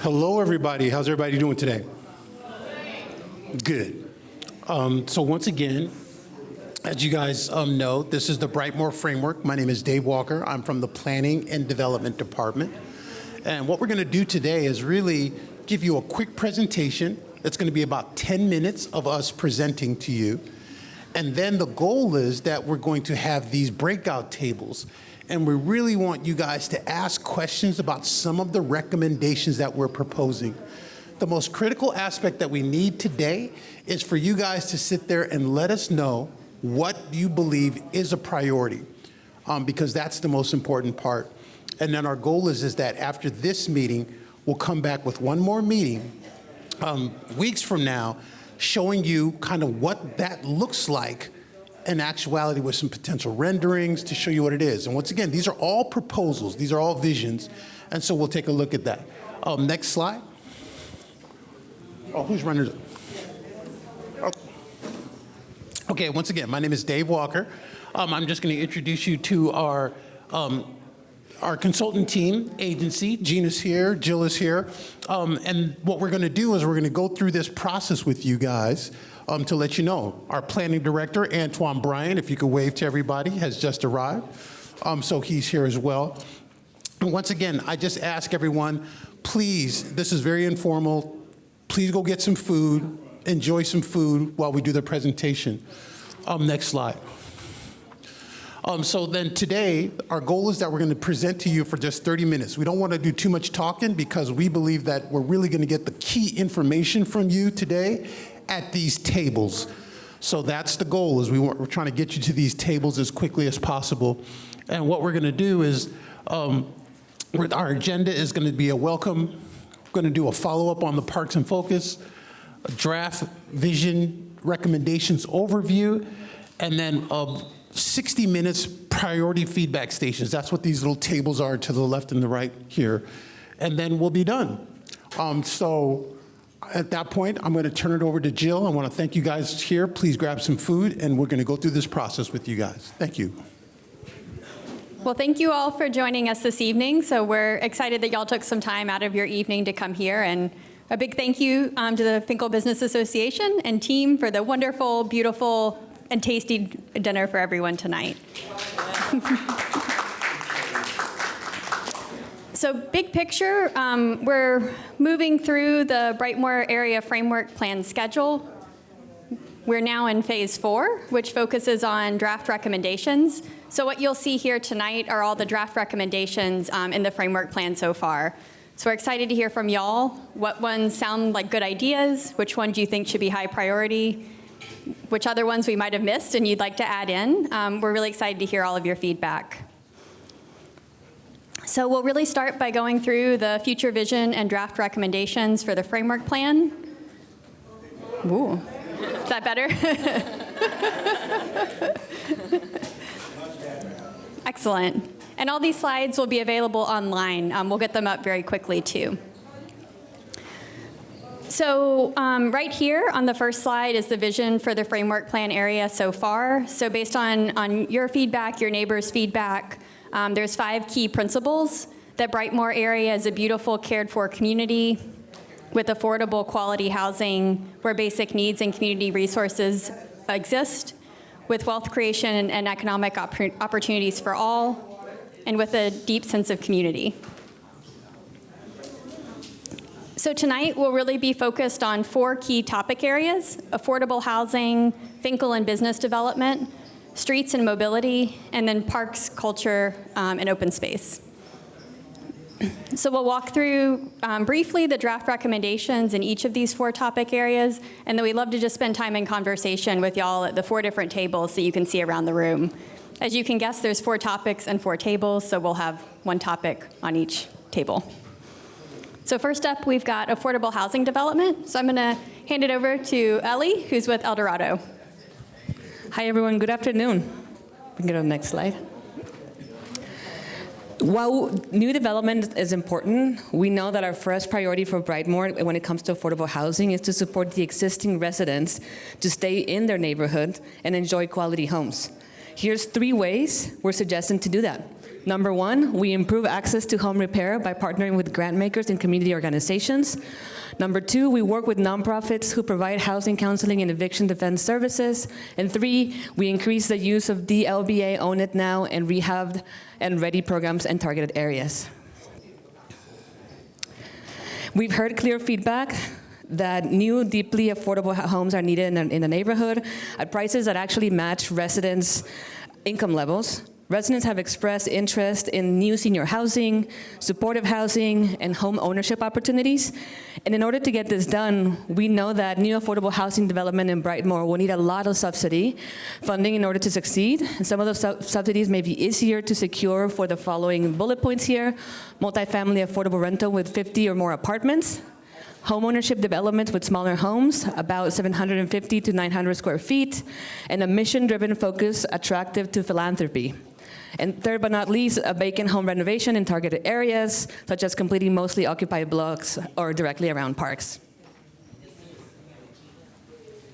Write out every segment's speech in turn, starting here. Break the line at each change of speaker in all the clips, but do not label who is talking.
Hello, everybody. How's everybody doing today? Good. So once again, as you guys know, this is the Brightmoor framework. My name is Dave Walker. I'm from the Planning and Development Department. And what we're going to do today is really give you a quick presentation. It's going to be about 10 minutes of us presenting to you. And then the goal is that we're going to have these breakout tables. And we really want you guys to ask questions about some of the recommendations that we're proposing. The most critical aspect that we need today is for you guys to sit there and let us know what you believe is a priority, because that's the most important part. And then our goal is that after this meeting, we'll come back with one more meeting weeks from now, showing you kind of what that looks like in actuality with some potential renderings to show you what it is. And once again, these are all proposals. These are all visions. And so we'll take a look at that. Next slide. Oh, who's running it? Oh. Okay, once again, my name is Dave Walker. I'm just going to introduce you to our consultant team agency. Gina's here, Jill is here. And what we're going to do is we're going to go through this process with you guys to let you know. Our planning director, Antoine Bryan, if you could wave to everybody, has just arrived. So he's here as well. And once again, I just ask everyone, please, this is very informal. Please go get some food, enjoy some food while we do the presentation. Next slide. So then today, our goal is that we're going to present to you for just 30 minutes. We don't want to do too much talking because we believe that we're really going to get the key information from you today at these tables. So that's the goal, is we're trying to get you to these tables as quickly as possible. And what we're going to do is, our agenda is going to be a welcome. We're going to do a follow-up on the Parks and Focus, a draft vision recommendations overview, and then 60 minutes priority feedback stations. That's what these little tables are to the left and the right here. And then we'll be done. So at that point, I'm going to turn it over to Jill. I want to thank you guys here. Please grab some food, and we're going to go through this process with you guys. Thank you.
Well, thank you all for joining us this evening. So we're excited that y'all took some time out of your evening to come here. And a big thank you to the Finkel Business Association and team for the wonderful, beautiful, and tasty dinner for everyone tonight. So big picture, we're moving through the Brightmoor Area Framework Plan schedule. We're now in phase 4, which focuses on draft recommendations. So what you'll see here tonight are all the draft recommendations in the framework plan so far. So we're excited to hear from y'all. What ones sound like good ideas? Which ones do you think should be high priority? Which other ones we might have missed and you'd like to add in? We're really excited to hear all of your feedback. So we'll really start by going through the future vision and draft recommendations for the framework plan. Ooh, is that better? Excellent. And all these slides will be available online. We'll get them up very quickly too. So right here on the first slide is the vision for the framework plan area so far. So based on your feedback, your neighbors' feedback, there's 5 key principles. That Brightmoor area is a beautiful, cared-for community with affordable, quality housing where basic needs and community resources exist, with wealth creation and economic opportunities for all, and with a deep sense of community. So tonight, we'll really be focused on 4 key topic areas: affordable housing, Finkel and business development, streets and mobility, and then parks, culture, and open space. So we'll walk through briefly the draft recommendations in each of these 4 topic areas, and then we'd love to just spend time in conversation with y'all at the 4 different tables that you can see around the room. As you can guess, there's 4 topics and 4 tables, so we'll have 1 topic on each table. So first up, we've got affordable housing development. So I'm going to hand it over to Ellie, who's with El Dorado.
Hi, everyone. Good afternoon. We can go to the next slide. While new development is important, we know that our first priority for Brightmoor when it comes to affordable housing is to support the existing residents to stay in their neighborhood and enjoy quality homes. Here's 3 ways we're suggesting to do that. Number one, we improve access to home repair by partnering with grant makers and community organizations. Number two, we work with nonprofits who provide housing counseling and eviction defense services. And three, we increase the use of DLBA Own It Now and Rehab and Ready programs in targeted areas. We've heard clear feedback that new, deeply affordable homes are needed in the neighborhood at prices that actually match residents' income levels. Residents have expressed interest in new senior housing, supportive housing, and home ownership opportunities. And in order to get this done, we know that new affordable housing development in Brightmoor will need a lot of subsidy funding in order to succeed. And some of those subsidies may be easier to secure for the following bullet points here: multifamily affordable rental with 50 or more apartments, homeownership development with smaller homes, about 750 to 900 square feet, and a mission-driven focus attractive to philanthropy. And third but not least, a vacant home renovation in targeted areas, such as completing mostly occupied blocks or directly around parks.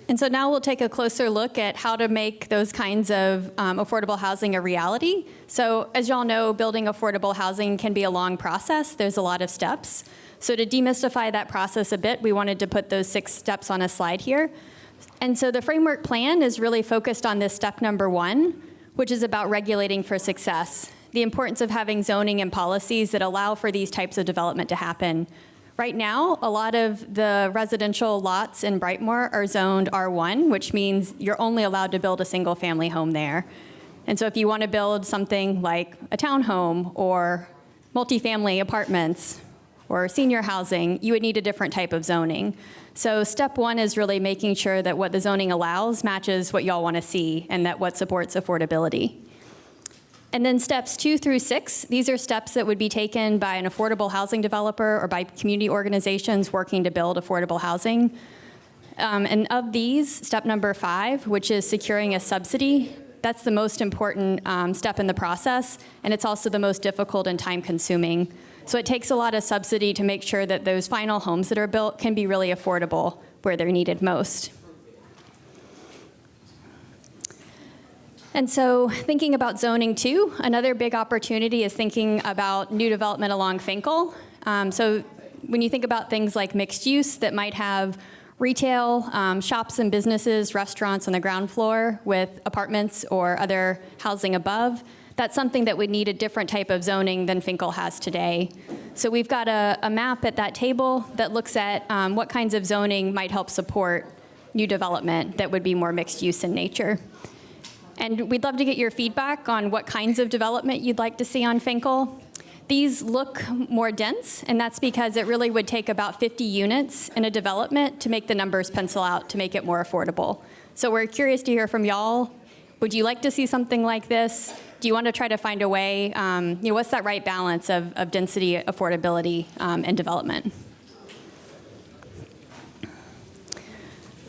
And so now we'll take a closer look at how to make those kinds of affordable housing a reality. So as y'all know, building affordable housing can be a long process. There's a lot of steps. So to demystify that process a bit, we wanted to put those 6 steps on a slide here. And so the framework plan is really focused on this step number 1, which is about regulating for success, the importance of having zoning and policies that allow for these types of development to happen. Right now, a lot of the residential lots in Brightmoor are zoned R1, which means you're only allowed to build a single family home there. And so if you want to build something like a townhome or multifamily apartments or senior housing, you would need a different type of zoning. So step 1 is really making sure that what the zoning allows matches what y'all want to see and that what supports affordability. And then steps 2 through 6, these are steps that would be taken by an affordable housing developer or by community organizations working to build affordable housing. And of these, step number 5, which is securing a subsidy, that's the most important step in the process, and it's also the most difficult and time-consuming. So it takes a lot of subsidy to make sure that those final homes that are built can be really affordable where they're needed most. And so thinking about zoning too, another big opportunity is thinking about new development along Finkel. So when you think about things like mixed use that might have retail, shops and businesses, restaurants on the ground floor with apartments or other housing above, that's something that would need a different type of zoning than Finkel has today. So we've got a map at that table that looks at what kinds of zoning might help support new development that would be more mixed use in nature. And we'd love to get your feedback on what kinds of development you'd like to see on Finkel. These look more dense, and that's because it really would take about 50 units in a development to make the numbers pencil out to make it more affordable. So we're curious to hear from y'all. Would you like to see something like this? Do you want to try to find a way, what's that right balance of density, affordability, and development?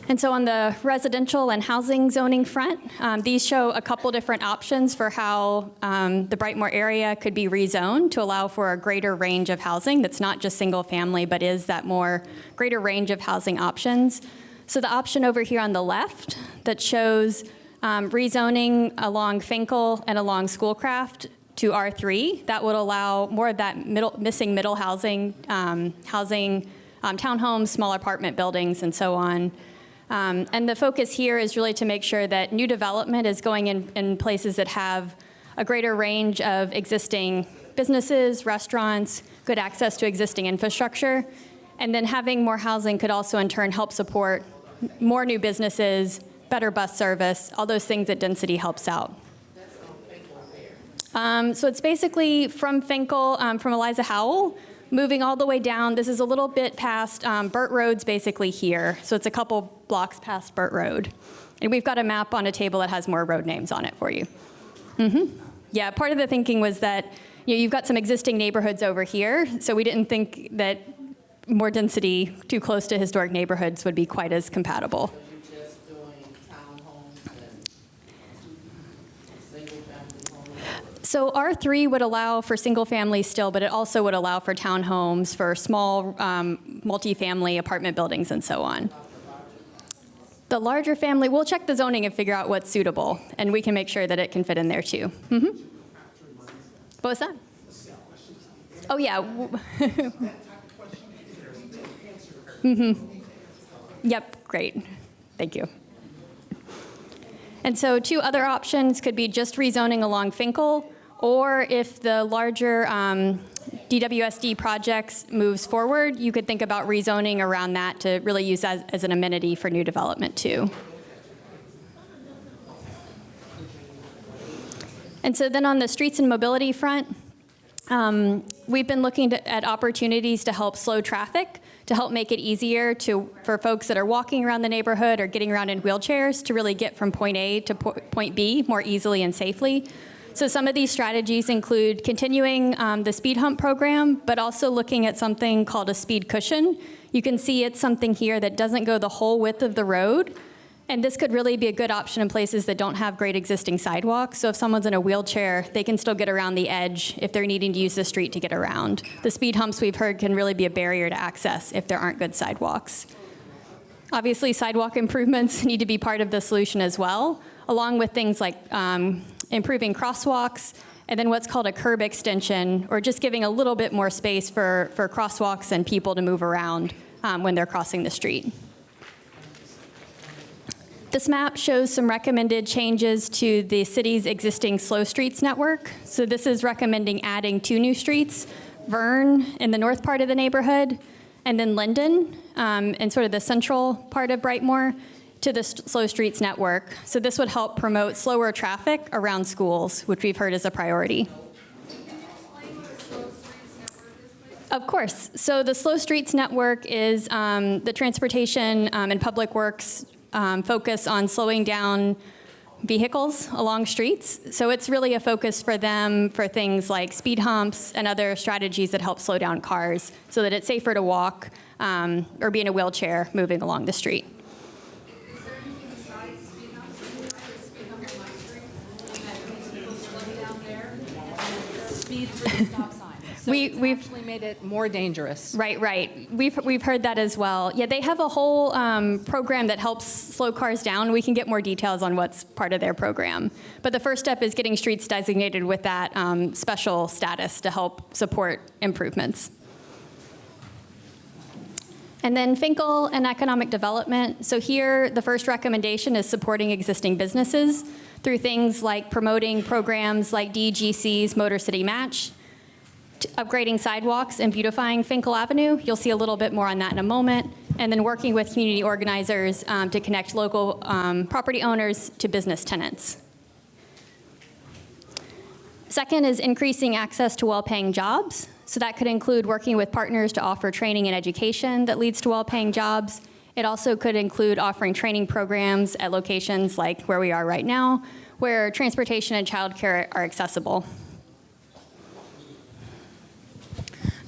And so on the residential and housing zoning front, these show a couple different options for how the Brightmoor area could be rezoned to allow for a greater range of housing that's not just single family, but is that more greater range of housing options. So the option over here on the left that shows rezoning along Finkel and along Schoolcraft to R3, that would allow more of that missing middle housing, townhomes, small apartment buildings, and so on. And the focus here is really to make sure that new development is going in places that have a greater range of existing businesses, restaurants, good access to existing infrastructure, and then having more housing could also in turn help support more new businesses, better bus service, all those things that density helps out. So it's basically from Finkel, from Eliza Howell, moving all the way down. This is a little bit past Burt Road's basically here. So it's a couple blocks past Burt Road. And we've got a map on a table that has more road names on it for you. Yeah, part of the thinking was that you've got some existing neighborhoods over here. So we didn't think that more density too close to historic neighborhoods would be quite as compatible. So R3 would allow for single family still, but it also would allow for townhomes, for small multifamily apartment buildings and so on. The larger family, we'll check the zoning and figure out what's suitable, and we can make sure that it can fit in there too. What was that? Oh, yeah. Yep, great. Thank you. And so 2 other options could be just rezoning along Finkel, or if the larger DWSD projects moves forward, you could think about rezoning around that to really use as an amenity for new development too. And so then on the streets and mobility front, we've been looking at opportunities to help slow traffic, to help make it easier for folks that are walking around the neighborhood or getting around in wheelchairs to really get from point A to point B more easily and safely. So some of these strategies include continuing the speed hump program, but also looking at something called a speed cushion. You can see it's something here that doesn't go the whole width of the road. And this could really be a good option in places that don't have great existing sidewalks. So if someone's in a wheelchair, they can still get around the edge if they're needing to use the street to get around. The speed humps we've heard can really be a barrier to access if there aren't good sidewalks. Obviously, sidewalk improvements need to be part of the solution as well, along with things like improving crosswalks, and then what's called a curb extension, or just giving a little bit more space for crosswalks and people to move around when they're crossing the street. This map shows some recommended changes to the city's existing slow streets network. So this is recommending adding 2 new streets, Vern in the north part of the neighborhood, and then Linden in sort of the central part of Brightmoor to the slow streets network. So this would help promote slower traffic around schools, which we've heard is a priority. Of course. So the slow streets network is the transportation and public works focus on slowing down vehicles along streets. So it's really a focus for them for things like speed humps and other strategies that help slow down cars so that it's safer to walk or be in a wheelchair moving along the street.
Is there anything besides speed humps? Speed hump on my street, and that makes people slow down there, speed through the stop sign. So we've actually made it more dangerous.
Right. We've heard that as well. Yeah, they have a whole program that helps slow cars down. We can get more details on what's part of their program. But the first step is getting streets designated with that special status to help support improvements. And then Finkel and economic development. So here, the first recommendation is supporting existing businesses through things like promoting programs like DGC's Motor City Match, upgrading sidewalks and beautifying Finkel Avenue. You'll see a little bit more on that in a moment. And then working with community organizers to connect local property owners to business tenants. Second is increasing access to well-paying jobs. So that could include working with partners to offer training and education that leads to well-paying jobs. It also could include offering training programs at locations like where we are right now, where transportation and childcare are accessible.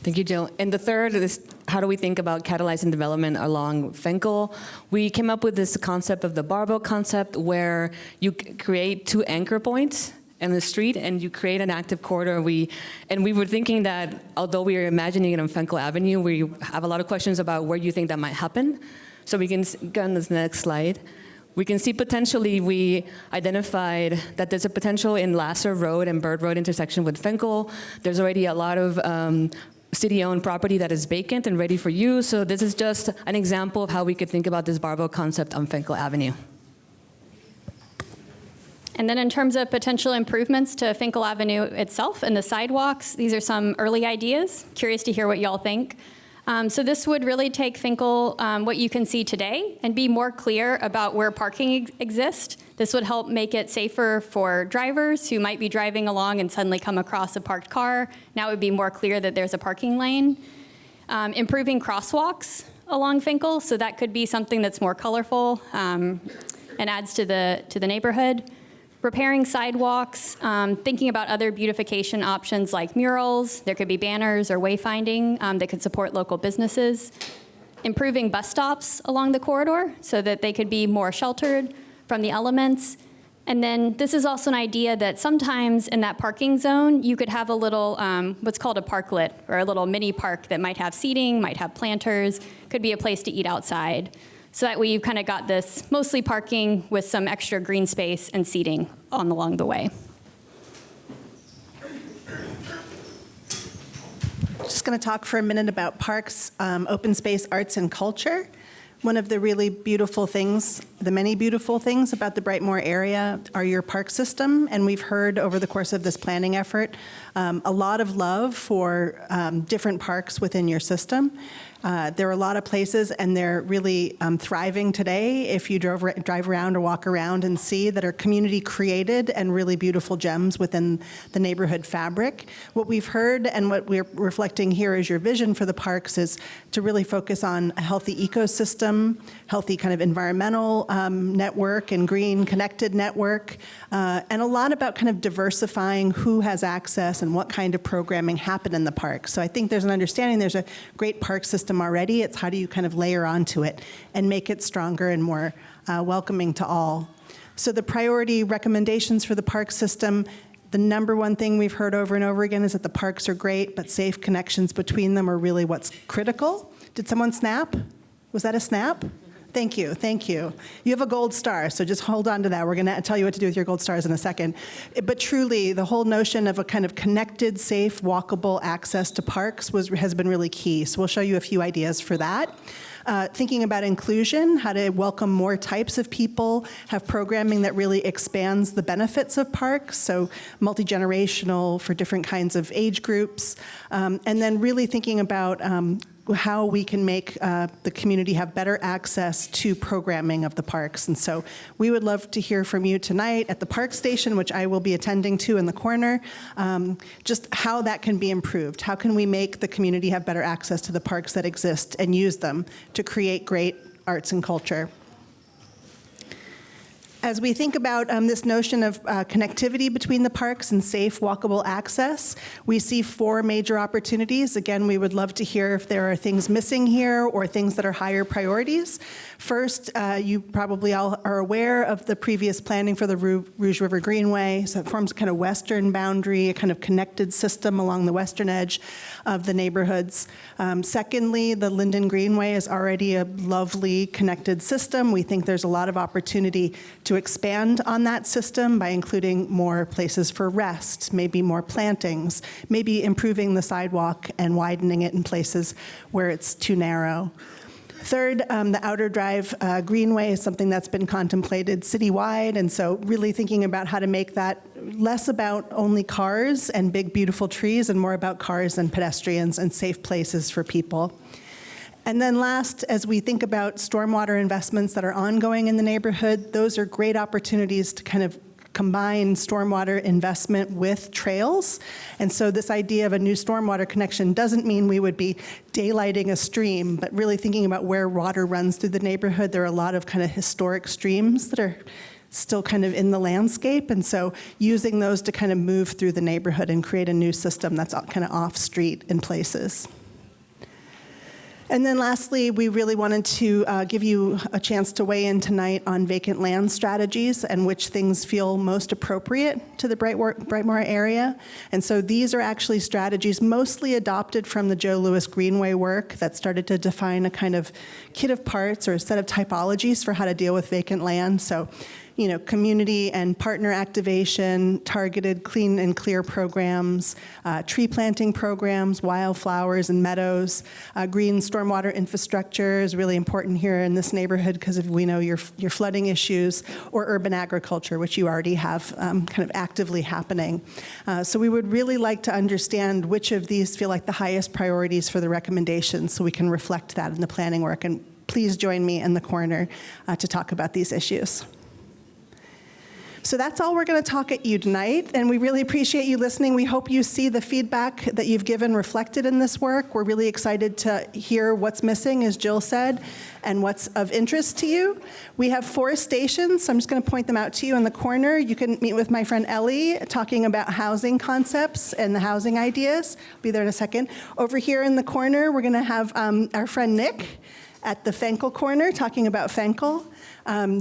Thank you, Jill. And the third is, how do we think about catalyzing development along Finkel? We came up with this concept of the barbell concept, where you create 2 anchor points in the street and you create an active corridor. We were thinking that although we are imagining it on Finkel Avenue, we have a lot of questions about where you think that might happen. So we can go on this next slide. We can see potentially we identified that there's a potential in Lasser Road and Bird Road intersection with Finkel. There's already a lot of city-owned property that is vacant and ready for use. So this is just an example of how we could think about this barbell concept on Finkel Avenue.
And then in terms of potential improvements to Finkel Avenue itself and the sidewalks, these are some early ideas. Curious to hear what y'all think. So this would really take Finkel, what you can see today, and be more clear about where parking exists. This would help make it safer for drivers who might be driving along and suddenly come across a parked car. Now it would be more clear that there's a parking lane. Improving crosswalks along Finkel, so that could be something that's more colorful and adds to the neighborhood. Repairing sidewalks, thinking about other beautification options like murals. There could be banners or wayfinding that could support local businesses. Improving bus stops along the corridor so that they could be more sheltered from the elements. And then this is also an idea that sometimes in that parking zone, you could have a little, what's called a parklet, or a little mini park that might have seating, might have planters, could be a place to eat outside. So that way you've kind of got this mostly parking with some extra green space and seating along the way.
Just going to talk for a minute about parks, open space, arts, and culture. One of the really beautiful things, the many beautiful things about the Brightmoor area are your park system, and we've heard over the course of this planning effort a lot of love for different parks within your system. There are a lot of places, and they're really thriving today if you drive around or walk around and see that are community-created and really beautiful gems within the neighborhood fabric. What we've heard and what we're reflecting here as your vision for the parks is to really focus on a healthy ecosystem, healthy kind of environmental network and green connected network, and a lot about kind of diversifying who has access and what kind of programming happen in the park. So I think there's an understanding there's a great park system already. It's how do you kind of layer onto it and make it stronger and more welcoming to all. So the priority recommendations for the park system, the number one thing we've heard over and over again is that the parks are great, but safe connections between them are really what's critical. Did someone snap? Was that a snap? Thank you, thank you. You have a gold star, so just hold on to that. We're going to tell you what to do with your gold stars in a second. But truly, the whole notion of a kind of connected, safe, walkable access to parks has been really key. So we'll show you a few ideas for that. Thinking about inclusion, how to welcome more types of people, have programming that really expands the benefits of parks, so multi-generational for different kinds of age groups, and then really thinking about how we can make the community have better access to programming of the parks. And so we would love to hear from you tonight at the park station, which I will be attending to in the corner, just how that can be improved. How can we make the community have better access to the parks that exist and use them to create great arts and culture? As we think about this notion of connectivity between the parks and safe, walkable access, we see 4 major opportunities. Again, we would love to hear if there are things missing here or things that are higher priorities. First, you probably all are aware of the previous planning for the Rouge River Greenway. So it forms a kind of western boundary, a kind of connected system along the western edge of the neighborhoods. Secondly, the Linden Greenway is already a lovely connected system. We think there's a lot of opportunity to expand on that system by including more places for rest, maybe more plantings, maybe improving the sidewalk and widening it in places where it's too narrow. Third, the Outer Drive Greenway is something that's been contemplated citywide, and so really thinking about how to make that less about only cars and big, beautiful trees and more about cars and pedestrians and safe places for people. And then last, as we think about stormwater investments that are ongoing in the neighborhood, those are great opportunities to kind of combine stormwater investment with trails. And so this idea of a new stormwater connection doesn't mean we would be daylighting a stream, but really thinking about where water runs through the neighborhood. There are a lot of kind of historic streams that are still kind of in the landscape, and so using those to kind of move through the neighborhood and create a new system that's kind of off-street in places. And then lastly, we really wanted to give you a chance to weigh in tonight on vacant land strategies and which things feel most appropriate to the Brightmoor area. And so these are actually strategies mostly adopted from the Joe Louis Greenway work that started to define a kind of kit of parts or a set of typologies for how to deal with vacant land. So, you know, community and partner activation, targeted clean and clear programs, tree planting programs, wildflowers and meadows, green stormwater infrastructure is really important here in this neighborhood because we know your flooding issues, or urban agriculture, which you already have kind of actively happening. So we would really like to understand which of these feel like the highest priorities for the recommendations so we can reflect that in the planning work. And please join me in the corner to talk about these issues. So that's all we're going to talk at you tonight, and we really appreciate you listening. We hope you see the feedback that you've given reflected in this work. We're really excited to hear what's missing, as Jill said, and what's of interest to you. We have 4 stations, so I'm just going to point them out to you in the corner. You can meet with my friend Ellie, talking about housing concepts and the housing ideas. I'll be there in a second. Over here in the corner, we're going to have our friend Nick at the Fenkel corner, talking about Fenkel.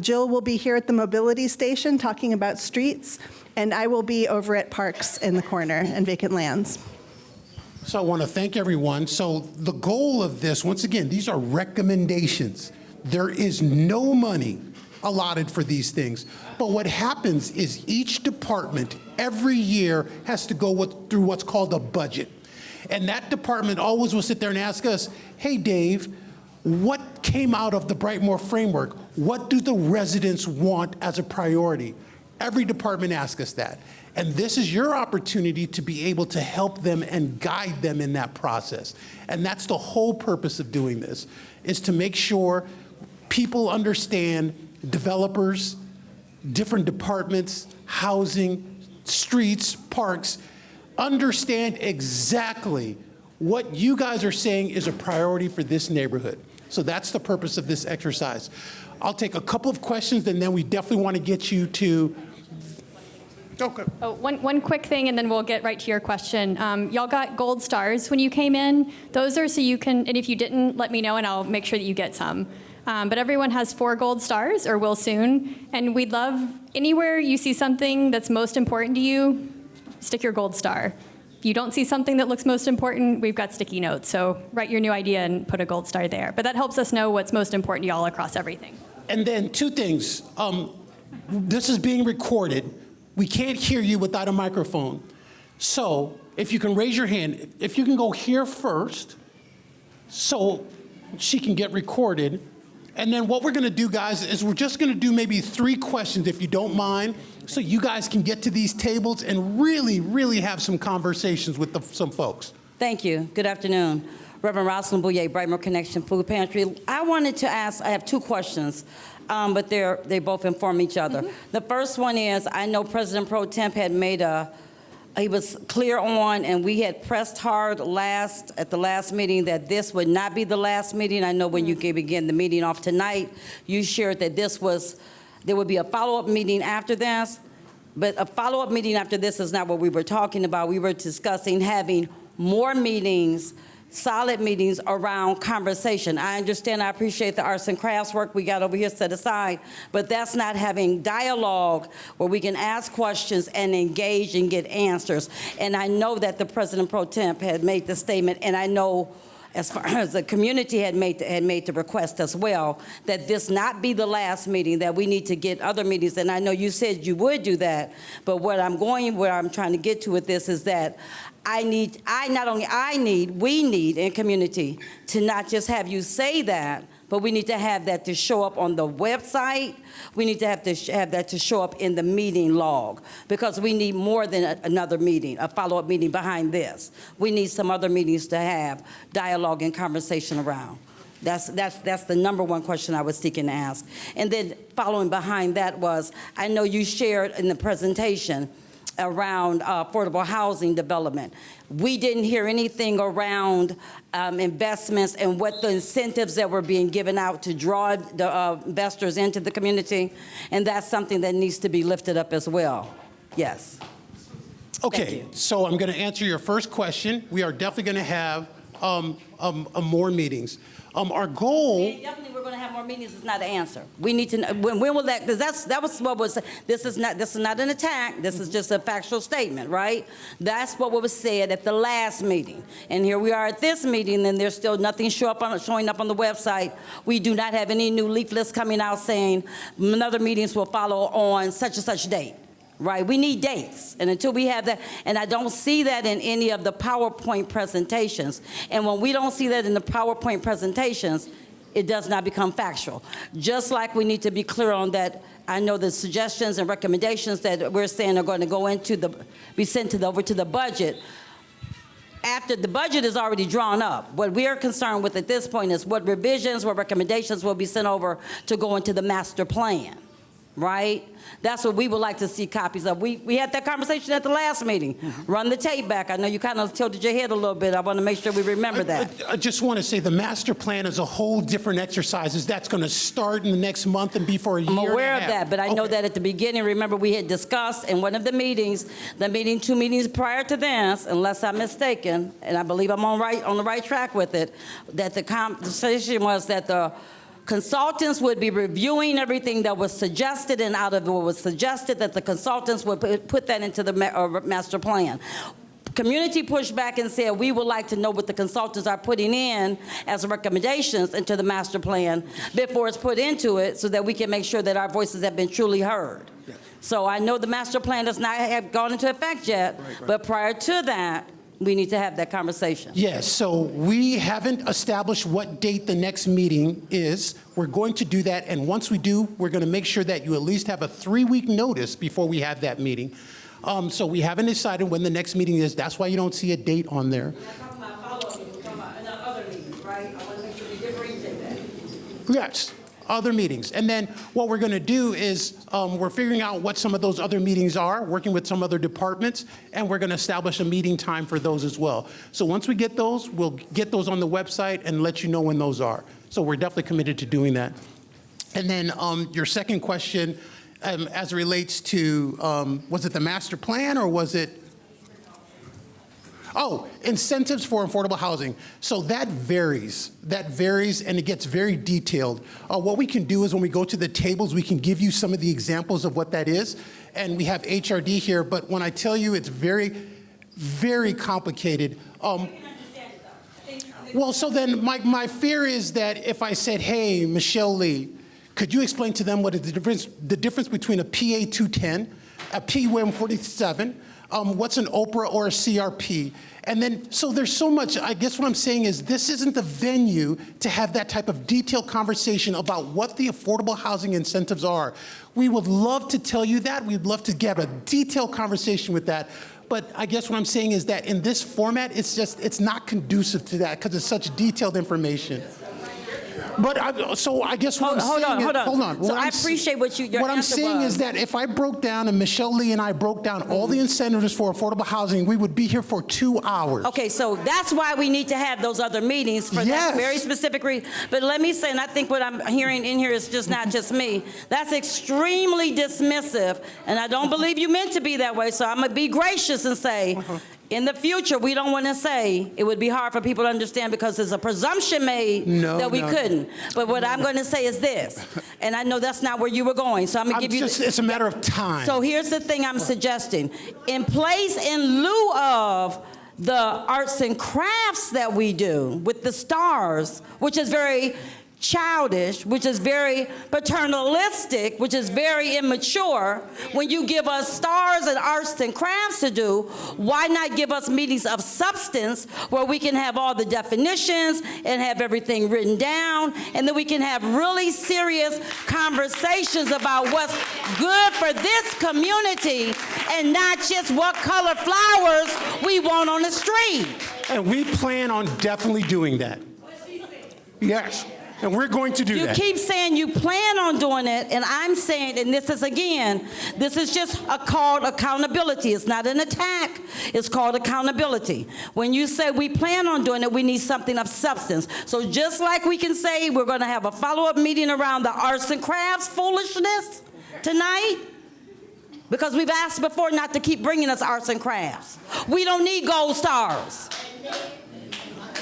Jill will be here at the mobility station talking about streets, and I will be over at parks in the corner and vacant lands.
So I want to thank everyone. So the goal of this, once again, these are recommendations. There is no money allotted for these things. But what happens is each department every year has to go through what's called a budget. And that department always will sit there and ask us, hey, Dave, what came out of the Brightmoor framework? What do the residents want as a priority? Every department asks us that. And this is your opportunity to be able to help them and guide them in that process. And that's the whole purpose of doing this, is to make sure people understand, developers, different departments, housing, streets, parks, understand exactly what you guys are saying is a priority for this neighborhood. So that's the purpose of this exercise. I'll take a couple of questions, and then we definitely want to get you to. Okay.
Oh, one quick thing, and then we'll get right to your question. Y'all got gold stars when you came in. Those are so you can, and if you didn't, let me know, and I'll make sure that you get some. But everyone has 4 gold stars, or will soon. And we'd love, anywhere you see something that's most important to you, stick your gold star. If you don't see something that looks most important, we've got sticky notes. So write your new idea and put a gold star there. But that helps us know what's most important to y'all across everything.
And then 2 things. This is being recorded. We can't hear you without a microphone. So if you can raise your hand, if you can go here first, so she can get recorded. And then what we're going to do, guys, is we're just going to do maybe 3 questions, if you don't mind, so you guys can get to these tables and really, really have some conversations with some folks.
Thank you. Good afternoon. Reverend Rosalind Bouye, Brightmoor Connection Food Pantry. I wanted to ask, I have 2 questions, but they both inform each other. The first one is, I know President Pro Temp had made he was clear on, and we had pressed hard at the last meeting that this would not be the last meeting. I know when you begin the meeting off tonight, you shared that there would be a follow-up meeting after this, but a follow-up meeting after this is not what we were talking about. We were discussing having more meetings, solid meetings around conversation. I understand, I appreciate the arts and crafts work we got over here set aside, but that's not having dialogue where we can ask questions and engage and get answers. And I know that the President Pro Temp had made the statement, and I know as far as the community had made the request as well, that this not be the last meeting, that we need to get other meetings. And I know you said you would do that, but where I'm trying to get to with this is that we need in community to not just have you say that, but we need to have that to show up on the website. We need to have that to show up in the meeting log, because we need more than another meeting, a follow-up meeting behind this. We need some other meetings to have dialogue and conversation around. That's the number one question I was seeking to ask. And then following behind that was, I know you shared in the presentation around affordable housing development. We didn't hear anything around investments and what the incentives that were being given out to draw the investors into the community, and that's something that needs to be lifted up as well. Yes.
Okay, so I'm going to answer your first question. We are definitely going to have more meetings. Our goal.
Definitely, we're going to have more meetings. Is not an answer. We need to know when will that? Because that was what was. This is not an attack. This is just a factual statement, right? That's what was said at the last meeting, and here we are at this meeting, and there's still nothing showing up on the website. We do not have any new leaflets coming out saying another meetings will follow on such and such date. Right, we need dates, and until we have that, and I don't see that in any of the PowerPoint presentations, and when we don't see that in the PowerPoint presentations, it does not become factual. Just like we need to be clear on that. I know the suggestions and recommendations that we're saying are going to go be sent over to the budget. After the budget is already drawn up, what we are concerned with at this point is what revisions, what recommendations will be sent over to go into the master plan. Right? That's what we would like to see copies of. We had that conversation at the last meeting. Run the tape back. I know you kind of tilted your head a little bit. I want to make sure we remember that.
I just want to say the master plan is a whole different exercise. That's going to start in the next month and be for a year.
I'm aware of that, but I know that at the beginning, remember we had discussed in one of the meetings, 2 meetings prior to this, unless I'm mistaken, and I believe I'm on the right track with it, that the conversation was that the consultants would be reviewing everything that was suggested, and out of what was suggested, that the consultants would put that into the master plan. Community pushed back and said, we would like to know what the consultants are putting in as recommendations into the master plan before it's put into it, so that we can make sure that our voices have been truly heard. Yeah. So I know the master plan does not have gone into effect yet, right. But prior to that, we need to have that conversation.
Yes, so we haven't established what date the next meeting is. We're going to do that, and once we do, we're going to make sure that you at least have a 3-week notice before we have that meeting. So we haven't decided when the next meeting is. That's why you don't see a date on there. Yes, other meetings. And then what we're going to do is we're figuring out what some of those other meetings are, working with some other departments, and we're going to establish a meeting time for those as well. So once we get those, we'll get those on the website and let you know when those are. So we're definitely committed to doing that. And then your second question, as it relates to, was it the master plan or was it? Oh, incentives for affordable housing. So that varies, and it gets very detailed. What we can do is when we go to the tables, we can give you some of the examples of what that is. And we have HRD here, but when I tell you it's very, very complicated. Well, so then my fear is that if I said, hey, Michelle Lee, could you explain to them what is the difference between a PA 210, a P147, what's an Oprah or a CRP? And then, so there's so much, I guess what I'm saying is this isn't the venue to have that type of detailed conversation about what the affordable housing incentives are. We would love to tell you that. We'd love to get a detailed conversation with that. But I guess what I'm saying is that in this format, it's not conducive to that because it's such detailed information. But so I guess what
Hold on. So I
I'm
appreciate what your
What I'm
answer
saying
was.
is that if I broke down, and Michelle Lee and I broke down all the incentives for affordable housing, we would be here for 2 hours.
Okay, so that's why we need to have those other meetings for
Yes.
that very specific reason. But let me say, and I think what I'm hearing in here is just not just me, that's extremely dismissive, and I don't believe you meant to be that way, so I'm going to be gracious and say, in the future, we don't want to say it would be hard for people to understand because there's a presumption made that we couldn't. But what I'm going to say is this, and I know that's not where you were going, so I'm going to give you...
It's a matter of time.
So here's the thing I'm suggesting. In place, in lieu of the arts and crafts that we do with the stars, which is very childish, which is very paternalistic, which is very immature, when you give us stars and arts and crafts to do, why not give us meetings of substance where we can have all the definitions and have everything written down, and then we can have really serious conversations about what's good for this community and not just what color flowers we want on the street.
And we plan on definitely doing that. Yes. And we're going to do that.
You keep saying you plan on doing it, and I'm saying, and this is just a called accountability. It's not an attack. It's called accountability. When you say we plan on doing it, we need something of substance. So just like we can say we're going to have a follow-up meeting around the arts and crafts foolishness tonight, because we've asked before not to keep bringing us arts and crafts. We don't need gold stars.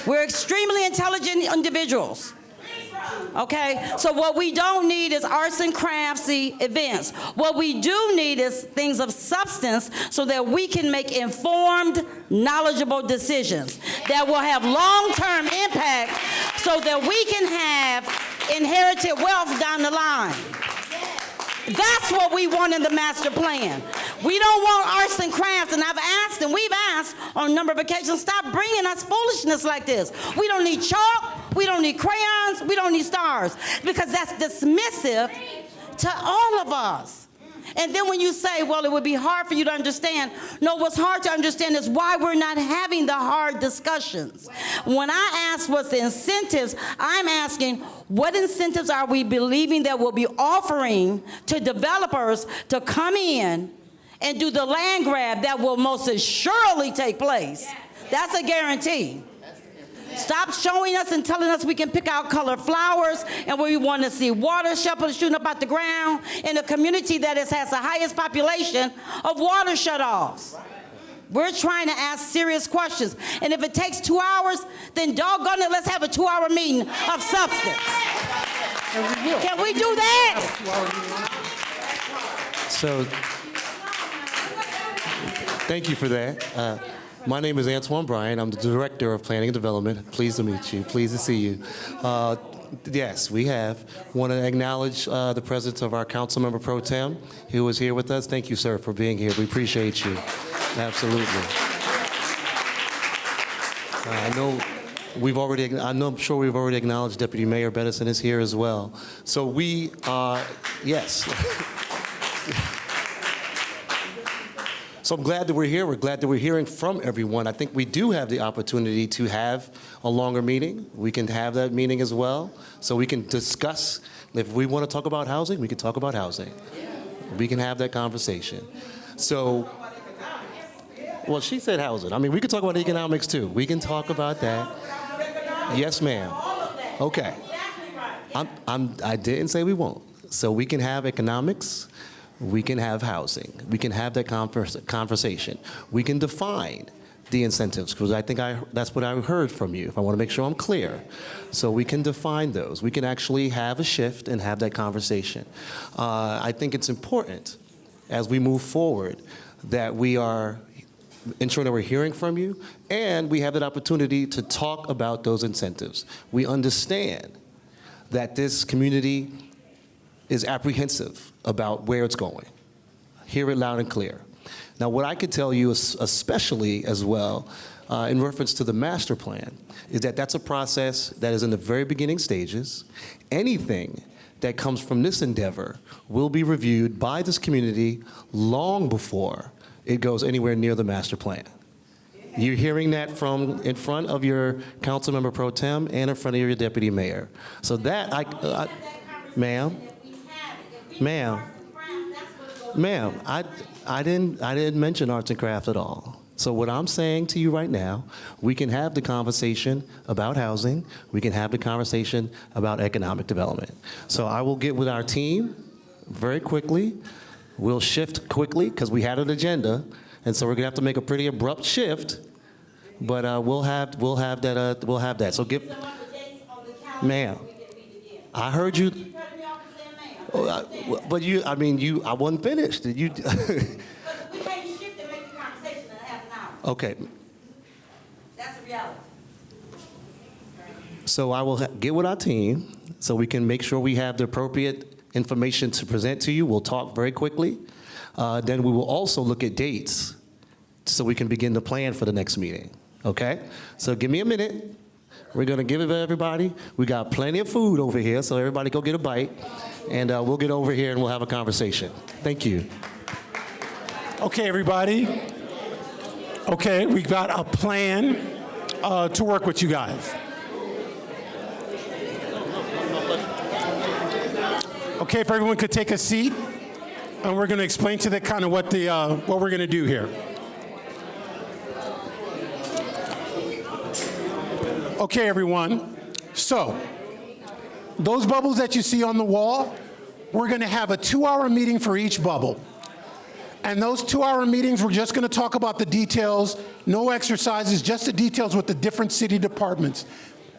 We're extremely intelligent individuals. Okay, so what we don't need is arts and craftsy events. What we do need is things of substance so that we can make informed, knowledgeable decisions that will have long-term impact so that we can have inherited wealth down the line. That's what we want in the master plan. We don't want arts and crafts, and I've asked, and we've asked on a number of occasions, stop bringing us foolishness like this. We don't need chalk, we don't need crayons, we don't need stars, because that's dismissive to all of us. And then when you say, well, it would be hard for you to understand, no, what's hard to understand is why we're not having the hard discussions. When I ask what's the incentives, I'm asking what incentives are we believing that we'll be offering to developers to come in and do the land grab that will most assuredly take place. That's a guarantee. Stop showing us and telling us we can pick out colored flowers and where we want to see water shuttles shooting up out the ground in a community that has the highest population of water shutoffs. We're trying to ask serious questions. And if it takes 2 hours, then doggone it, let's have a 2-hour meeting of substance. Can we do that?
So, thank you for that. My name is Antoine Bryan. I'm the Director of Planning and Development. Pleased to meet you. Pleased to see you. Yes, we have. Want to acknowledge the presence of our council member pro tem, who is here with us. Thank you, sir, for being here. We appreciate you. Absolutely. I'm sure we've already acknowledged Deputy Mayor Benison is here as well. So we are, yes. So I'm glad that we're here. We're glad that we're hearing from everyone. I think we do have the opportunity to have a longer meeting. We can have that meeting as well, so we can discuss. If we want to talk about housing, we can talk about housing. We can have that conversation. So, well, she said housing. I mean, we can talk about economics too. We can talk about that. Yes, ma'am. Okay. I didn't say we won't. So we can have economics. We can have housing. We can have that conversation. We can define the incentives, because I think that's what I heard from you, if I want to make sure I'm clear. So we can define those. We can actually have a shift and have that conversation. I think it's important as we move forward that we are ensuring that we're hearing from you and we have that opportunity to talk about those incentives. We understand that this community is apprehensive about where it's going. Hear it loud and clear. Now, what I could tell you, especially as well, in reference to the master plan, is that that's a process that is in the very beginning stages. Anything that comes from this endeavor will be reviewed by this community long before it goes anywhere near the master plan. You're hearing that from in front of your council member pro tem and in front of your deputy mayor. So that, ma'am, I didn't mention arts and crafts at all. So what I'm saying to you right now, we can have the conversation about housing. We can have the conversation about economic development. So I will get with our team very quickly. We'll shift quickly because we had an agenda, and so we're gonna have to make a pretty abrupt shift. But we'll have that. So give, ma'am. I heard you. But I wasn't finished. Did you?
We can't shift and make the conversation in a half an hour.
Okay.
That's the reality.
So I will get with our team so we can make sure we have the appropriate information to present to you. We'll talk very quickly. Then we will also look at dates so we can begin to plan for the next meeting. Okay? So give me a minute. We're going to give it to everybody. We got plenty of food over here, so everybody go get a bite. And we'll get over here and we'll have a conversation. Thank you.
Okay, everybody. Okay, we've got a plan to work with you guys. Okay, if everyone could take a seat, and we're going to explain to them kind of what we're going to do here. Okay, everyone. So, those bubbles that you see on the wall, we're going to have a 2-hour meeting for each bubble. And those 2-hour meetings, we're just going to talk about the details, no exercises, just the details with the different city departments.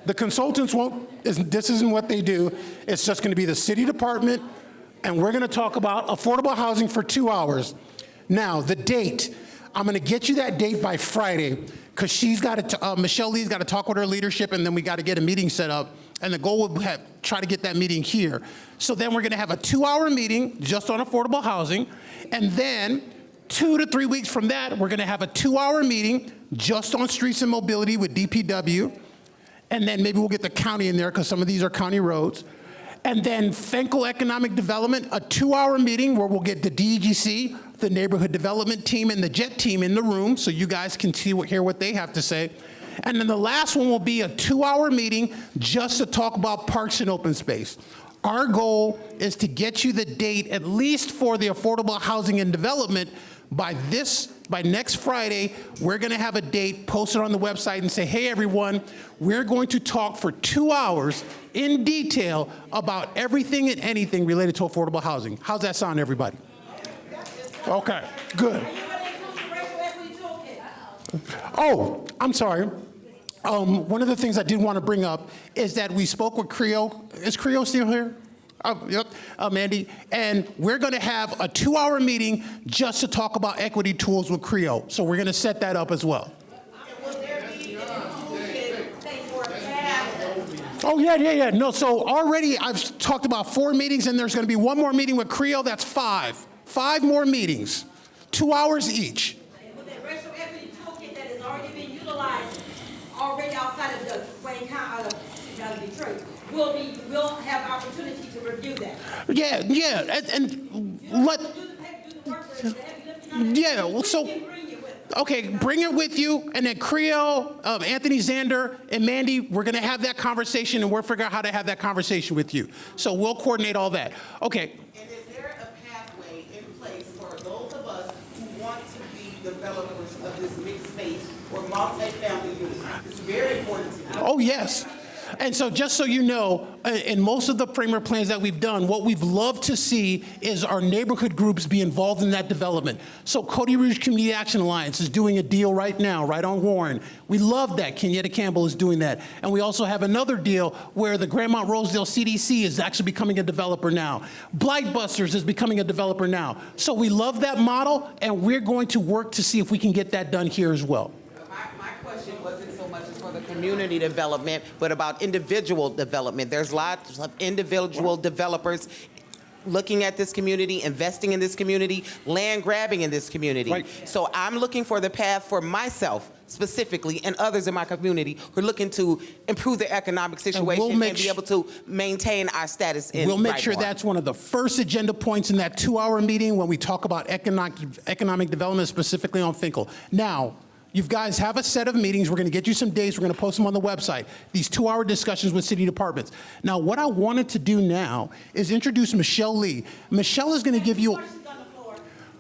The consultants this isn't what they do. It's just going to be the city department, and we're going to talk about affordable housing for 2 hours. Now, the date, I'm going to get you that date by Friday, because she's got to, Michelle Lee's got to talk with her leadership, and then we got to get a meeting set up. And the goal would have try to get that meeting here. So then we're going to have a 2-hour meeting just on affordable housing, and then 2 to 3 weeks from that, we're going to have a 2-hour meeting just on streets and mobility with DPW, and then maybe we'll get the county in there because some of these are county roads. And then Fenkell Economic Development, a 2-hour meeting where we'll get the DEGC, the Neighborhood Development Team, and the JET team in the room so you guys can hear what they have to say. And then the last one will be a 2-hour meeting just to talk about parks and open space. Our goal is to get you the date, at least for the affordable housing and development, by next Friday. We're going to have a date posted on the website and say, hey, everyone, we're going to talk for 2 hours in detail about everything and anything related to affordable housing. How's that sound, everybody? Okay, good. Oh, I'm sorry. One of the things I did want to bring up is that we spoke with Creo. Is Creo still here? Yep, Mandy. And we're going to have a 2-hour meeting just to talk about equity tools with Creo. So we're going to set that up as well. Oh, yeah. No, so already I've talked about 4 meetings, and there's going to be 1 more meeting with Creo. That's 5. 5 more meetings, 2 hours each.
With that racial equity toolkit that has already been utilized already
trade. We'll have opportunity to review that.
Yeah, and let, yeah, well, so, okay, bring it with you, and then Creel, Anthony Zander, and Mandy, we're gonna have that conversation, and we'll figure out how to have that conversation with you. So we'll coordinate all that. Okay,
And is there a pathway in place for those of us who want to be developers of this mixed space or multi-family units? It's very important to me.
oh, yes. And so just so you know, in most of the framework plans that we've done, what we've loved to see is our neighborhood groups be involved in that development. So Cody Rouge Community Action Alliance is doing a deal right now, right on Warren. We love that. Kenyatta Campbell is doing that. And we also have another deal where the Grandmont Rosedale CDC is actually becoming a developer now. Blightbusters is becoming a developer now. So we love that model, and we're going to work to see if we can get that done here as well.
My question wasn't so much for the community development, but about individual development. There's lots of individual developers looking at this community, investing in this community, land grabbing in this community.
Right.
So I'm looking for the path for myself specifically and others in my community who are looking to improve their economic situation and be able to maintain our status in
We'll make sure
Brightmoor.
that's one of the first agenda points in that 2-hour meeting when we talk about economic development, specifically on Finkel. Now, you guys have a set of meetings. We're going to get you some dates. We're going to post them on the website. These 2-hour discussions with city departments. Now, what I wanted to do now is introduce Michelle Lee. Michelle is going to give you...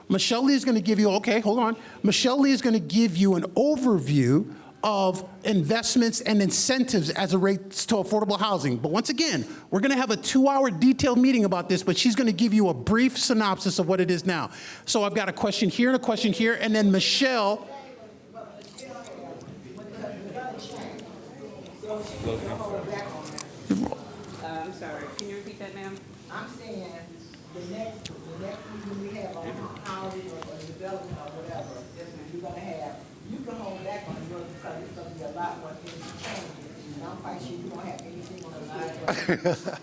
Michelle Lee is going to give you... Okay, hold on. Michelle Lee is going to give you an overview of investments and incentives as it relates to affordable housing. But once again, we're going to have a 2-hour detailed meeting about this, but she's going to give you a brief synopsis of what it is now. So I've got a question here and a question here, and then Michelle...
I'm sorry, can you repeat that, ma'am?
I'm saying the next meeting we have on housing or development or whatever, you're gonna have, you can hold back on yours because it's gonna be a lot more things changing. And I'm quite sure you don't have anything on the line.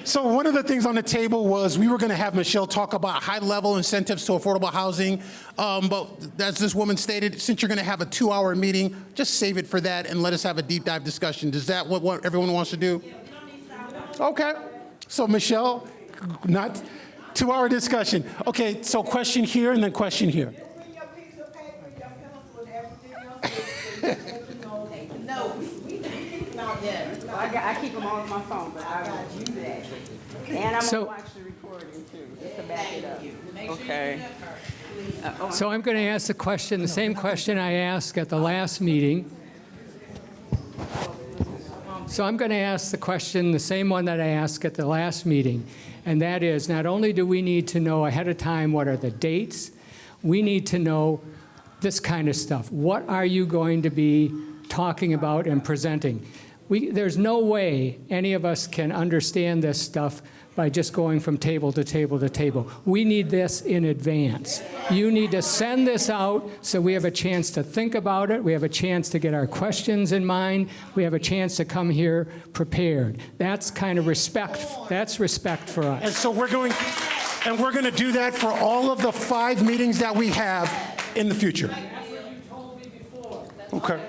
So one of the things on the table was we were going to have Michelle talk about high-level incentives to affordable housing. But as this woman stated, since you're going to have a 2-hour meeting, just save it for that and let us have a deep dive discussion. Is that what everyone wants to do? Okay. So Michelle, not 2-hour discussion. Okay, so question here and then question here.
Bring your piece of paper, your pencil, and everything else. No, we not there.
I keep them all on my phone, but I got you that. And I'm
So-
gonna watch the recording too, just to back it up. Okay.
So I'm going to ask the question, the same question I asked at the last meeting. So I'm going to ask the question, the same one that I asked at the last meeting, and that is, not only do we need to know ahead of time what are the dates, we need to know this kind of stuff. What are you going to be talking about and presenting? There's no way any of us can understand this stuff by just going from table to table to table. We need this in advance. You need to send this out so we have a chance to think about it. We have a chance to get our questions in mind. We have a chance to come here prepared. That's kind of respect. That's respect for us.
And so we're going to do that for all of the 5 meetings that we have in the future. Okay.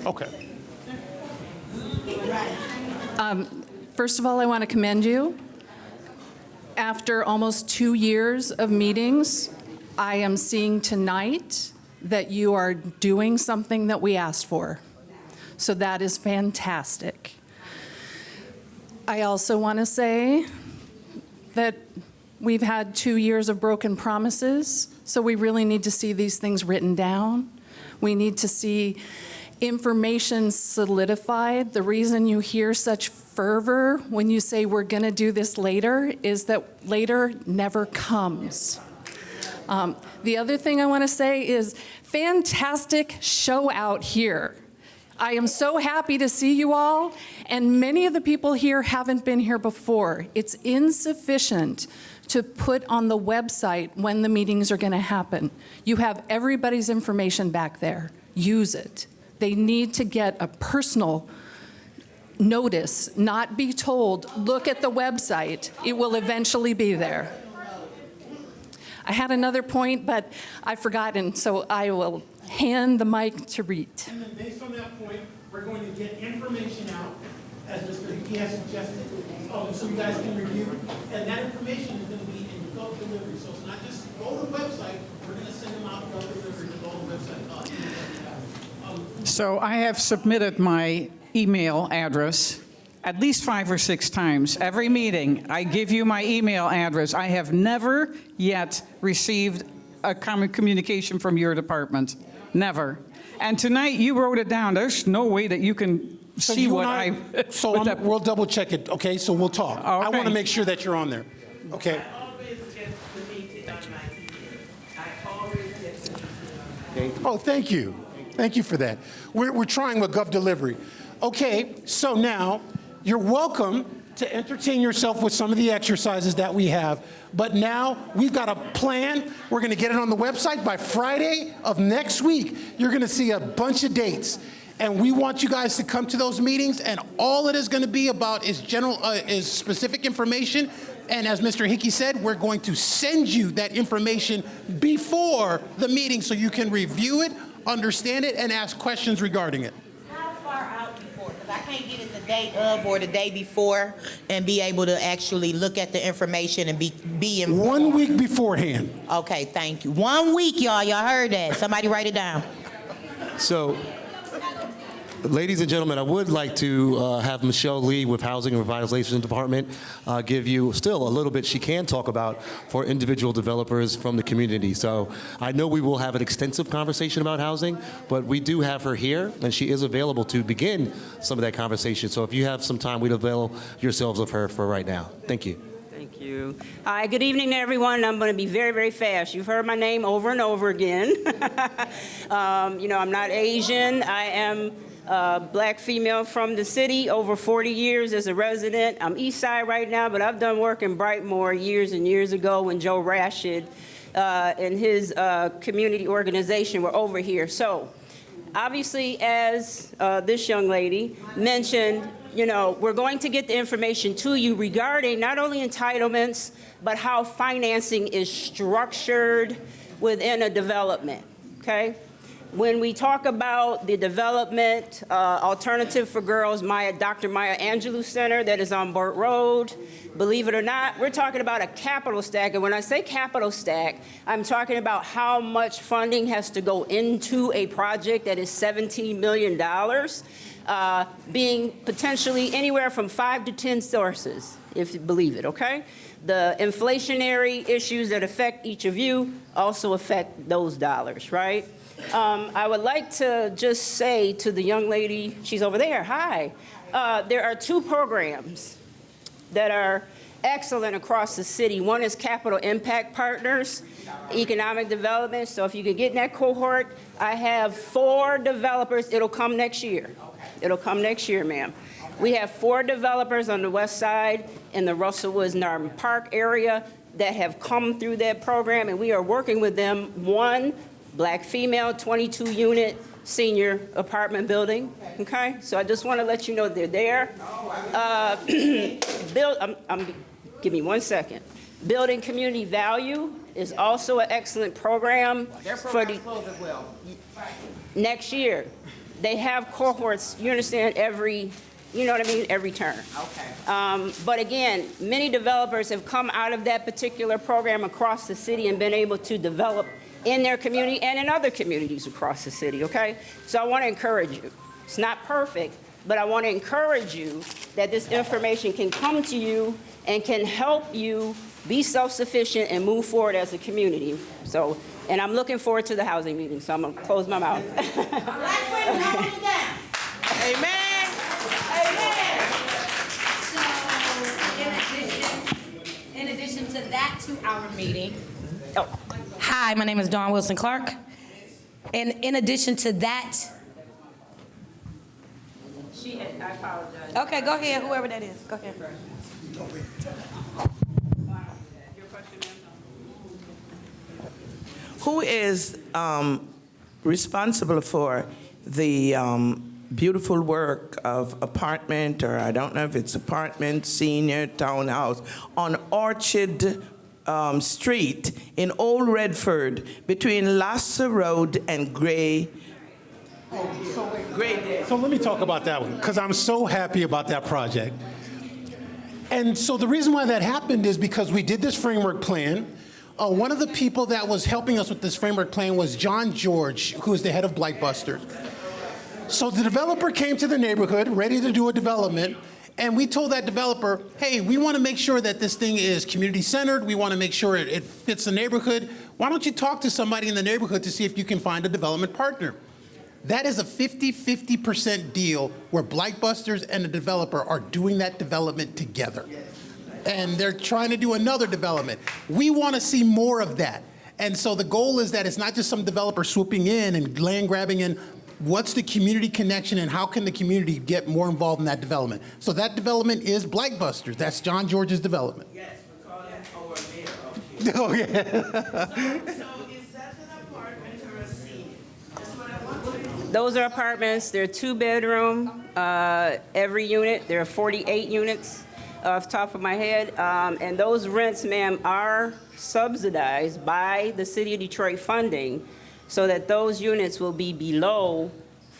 Okay.
First of all, I want to commend you. After almost 2 years of meetings, I am seeing tonight that you are doing something that we asked for. So that is fantastic. I also want to say that we've had 2 years of broken promises, so we really need to see these things written down. We need to see information solidified. The reason you hear such fervor when you say we're going to do this later is that later never comes. The other thing I want to say is fantastic show out here. I am so happy to see you all, and many of the people here haven't been here before. It's insufficient to put on the website when the meetings are going to happen. You have everybody's information back there. Use it. They need to get a personal notice, not be told, look at the website. It will eventually be there. I had another point, but I've forgotten, so I will hand the mic to Reet.
And then based on that point, we're going to get information out, as Mr. Hickey has suggested, so you guys can review. And that information is going to be in Gov Delivery. So it's not just go to the website, we're going to send them out Gov Delivery to go to the website.
So I have submitted my email address at least 5 or 6 times. Every meeting, I give you my email address. I have never yet received a communication from your department. Never. And tonight, you wrote it down. There's no way that you can
So
see
you
what
and we'll double check it, okay? So we'll talk.
Okay.
I want to make sure that you're on there, okay? Oh, thank you. Thank you for that. We're trying with Gov Delivery. Okay, so now you're welcome to entertain yourself with some of the exercises that we have. But now we've got a plan. We're going to get it on the website by Friday of next week. You're going to see a bunch of dates. And we want you guys to come to those meetings, and all it is going to be about is is specific information. And as Mr. Hickey said, we're going to send you that information before the meeting so you can review it, understand it, and ask questions regarding it.
How far out before? Because I can't get it the day of or the day before and be able to actually look at the information and be informed.
1 week beforehand.
Okay, thank you. 1 week, y'all. Y'all heard that. Somebody write it down.
So, ladies and gentlemen, I would like to have Michelle Lee with Housing and Revitalization Department give you still a little bit she can talk about for individual developers from the community. So I know we will have an extensive conversation about housing, but we do have her here, and she is available to begin some of that conversation. So if you have some time, we'd avail yourselves of her for right now. Thank you.
Thank you. Hi, good evening, everyone. I'm going to be very, very fast. You've heard my name over and over again. I'm not Asian. I am black female from the city, over 40 years as a resident. I'm East Side right now, but I've done work in Brightmoor years and years ago when Joe Rashid and his community organization were over here. So obviously, as this young lady mentioned, we're going to get the information to you regarding not only entitlements, but how financing is structured within a development, okay? When we talk about the development alternative for girls, Dr. Maya Angelou Center that is on Burt Road, believe it or not, we're talking about a capital stack. And when I say capital stack, I'm talking about how much funding has to go into a project that is $17 million, being potentially anywhere from 5 to 10 sources, if you believe it, okay? The inflationary issues that affect each of you also affect those dollars, right? I would like to just say to the young lady, she's over there, hi. There are 2 programs that are excellent across the city. One is Capital Impact Partners, economic development. So if you could get in that cohort, I have 4 developers. It'll come next year. It'll come next year, ma'am. We have 4 developers on the west side in the Russell Woods Narvin Park area that have come through that program, and we are working with them. 1 black female, 22-unit senior apartment building, okay? So I just want to let you know they're there. Give me 1 second. Building Community Value is also an excellent program for the next year. They have cohorts, you understand, every term. Okay. But again, many developers have come out of that particular program across the city and been able to develop in their community and in other communities across the city, okay? So I want to encourage you. It's not perfect, but I want to encourage you that this information can come to you and can help you be self-sufficient and move forward as a community. So, and I'm looking forward to the housing meeting, so I'm going to close my mouth.
Black women, hold it down. Amen. Amen.
So, in addition to that 2-hour meeting,
Oh.
Hi, my name is Dawn Wilson Clark. And in addition to that,
I apologize.
okay, go ahead, whoever that is, go ahead.
Who is responsible for the beautiful work of apartment, or I don't know if it's apartment, senior, townhouse, on Orchard Street in Old Redford between Lasser Road and Gray.
So let me talk about that one, because I'm so happy about that project. And so the reason why that happened is because we did this framework plan. One of the people that was helping us with this framework plan was John George, who is the head of Blightbusters. So the developer came to the neighborhood, ready to do a development, and we told that developer, hey, we want to make sure that this thing is community-centered. We want to make sure it fits the neighborhood. Why don't you talk to somebody in the neighborhood to see if you can find a development partner? That is a 50-50% deal where Blightbusters and the developer are doing that development together. And they're trying to do another development. We want to see more of that. And so the goal is that it's not just some developer swooping in and land grabbing in. What's the community connection and how can the community get more involved in that development? So that development is Blightbusters. That's John George's development.
Yes, we call it over there.
Oh, yeah.
So is that an apartment or a senior? That's what I want.
Those are apartments. They're 2-bedroom, every unit. There are 48 units off the top of my head. And those rents, ma'am, are subsidized by the City of Detroit funding so that those units will be below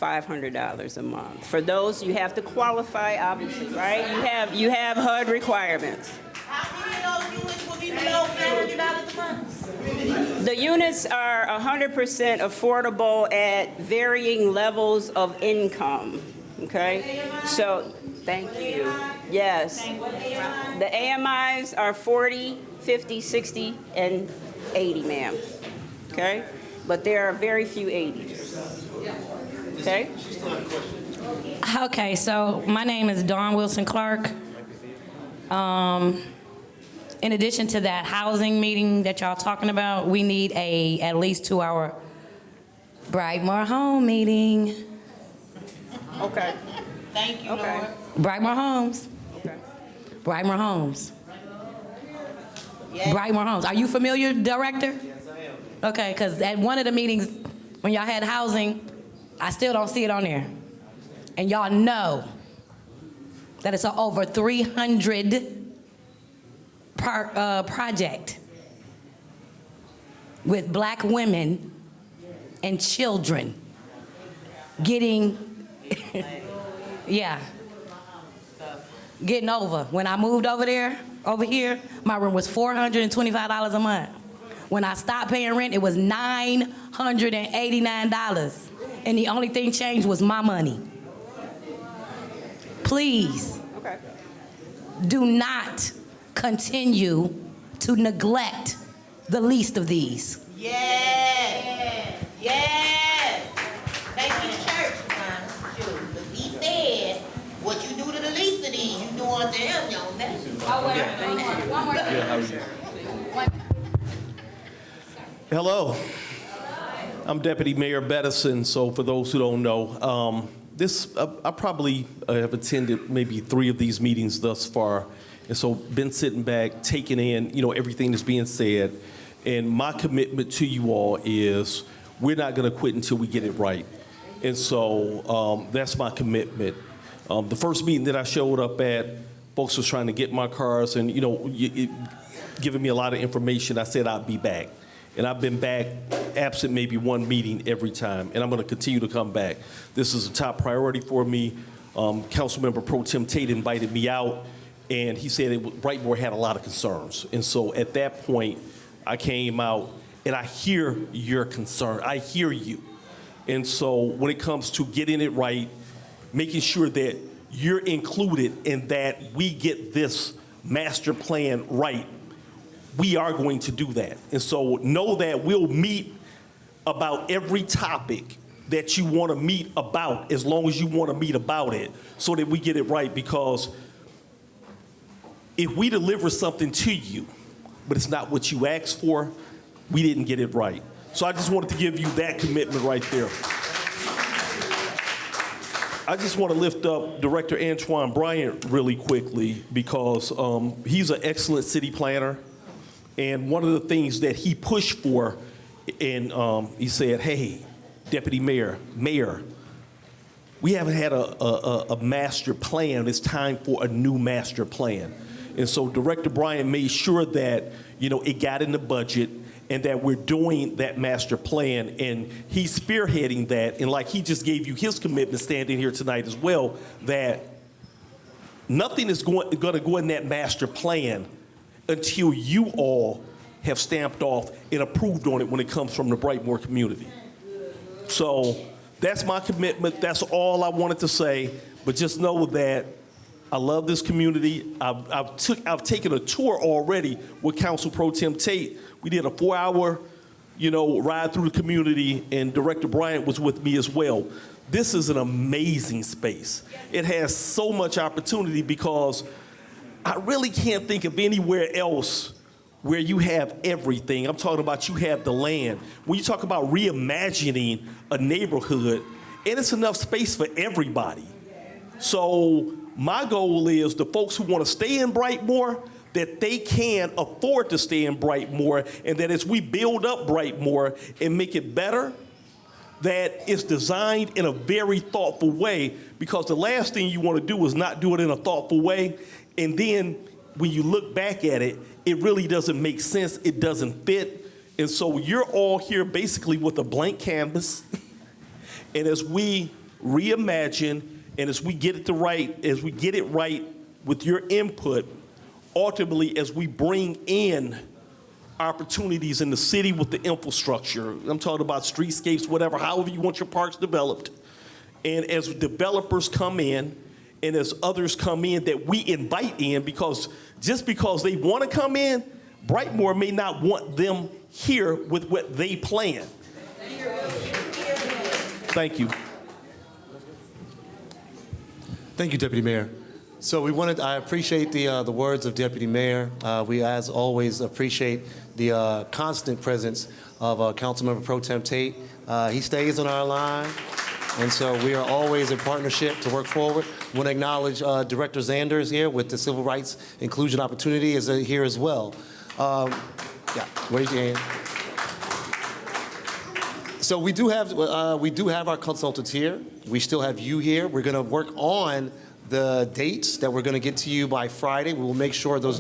$500 a month. For those, you have to qualify, obviously, right? You have HUD requirements.
How many of those units will be below $500 a month?
The units are 100% affordable at varying levels of income, okay? So, thank you. Yes. The AMIs are 40, 50, 60, and 80, ma'am, okay? But there are very few 80s, okay?
Okay, so my name is Dawn Wilson Clark. In addition to that housing meeting that y'all talking about, we need a at least 2-hour Brightmoor home meeting.
Okay.
Thank you,
Okay.
Lord.
Brightmoor Homes.
Okay.
Brightmoor Homes.
Yes.
Brightmoor Homes. Are you familiar, Director?
Yes, I am.
Okay, because at one of the meetings, when y'all had housing, I still don't see it on there. And y'all know that it's an over 300 project with black women and children getting, yeah, getting over. When I moved over here, my room was $425 a month. When I stopped paying rent, it was $989. And the only thing changed was my money. Please,
Okay.
do not continue to neglect the least of these.
Yes. Yes. Thank you, church, man. Shoot, but he said, what you do to the least of these, you do unto him, young man.
Oh, wait, one more.
Hello. I'm Deputy Mayor Bettison, so for those who don't know, I probably have attended maybe 3 of these meetings thus far, and so been sitting back, taking in, everything that's being said, and my commitment to you all is we're not going to quit until we get it right, and so that's my commitment. The first meeting that I showed up at, folks was trying to get my cars and, giving me a lot of information. I said I'd be back. And I've been back, absent maybe one meeting every time, and I'm going to continue to come back. This is a top priority for me. Councilmember Pro Tem Tate invited me out, and he said Brightmoor had a lot of concerns. And so at that point, I came out, and I hear your concern. I hear you. And so when it comes to getting it right, making sure that you're included and that we get this master plan right, we are going to do that. And so know that we'll meet about every topic that you want to meet about, as long as you want to meet about it, so that we get it right. Because if we deliver something to you, but it's not what you asked for, we didn't get it right. So I just wanted to give you that commitment right there. I just want to lift up Director Antoine Bryant really quickly, because he's an excellent city planner. And one of the things that he pushed for, and he said, hey, Deputy Mayor, we haven't had a master plan. It's time for a new master plan. And so Director Bryant made sure that, it got in the budget and that we're doing that master plan. And he's spearheading that. And like he just gave you his commitment standing here tonight as well, that nothing is going to go in that master plan until you all have stamped off and approved on it when it comes from the Brightmoor community. So that's my commitment. That's all I wanted to say. But just know that I love this community. I've taken a tour already with Council Pro Tem Tate. We did a 4-hour, ride through the community, and Director Bryant was with me as well. This is an amazing space. It has so much opportunity because I really can't think of anywhere else where you have everything. I'm talking about you have the land. When you talk about reimagining a neighborhood, and it's enough space for everybody. So my goal is the folks who want to stay in Brightmoor, that they can afford to stay in Brightmoor, and that as we build up Brightmoor and make it better, that it's designed in a very thoughtful way, because the last thing you want to do is not do it in a thoughtful way, and then when you look back at it, it really doesn't make sense, it doesn't fit. And so you're all here basically with a blank canvas, and as we reimagine, and as we get it right with your input, ultimately as we bring in opportunities in the city with the infrastructure, I'm talking about streetscapes, whatever, however you want your parks developed, and as developers come in, and as others come in that we invite in, because just because they want to come in, Brightmoor may not want them here with what they plan. Thank you.
Thank you, Deputy Mayor. So I appreciate the words of Deputy Mayor. We, as always, appreciate the constant presence of Councilmember Pro Tem Tate. He stays on our line, and so we are always in partnership to work forward. I want to acknowledge Director Zanders here with the Civil Rights Inclusion Opportunity is here as well. Yeah, raise your hand. So we do have our consultants here. We still have you here. We're going to work on the dates that we're going to get to you by Friday. We will make sure those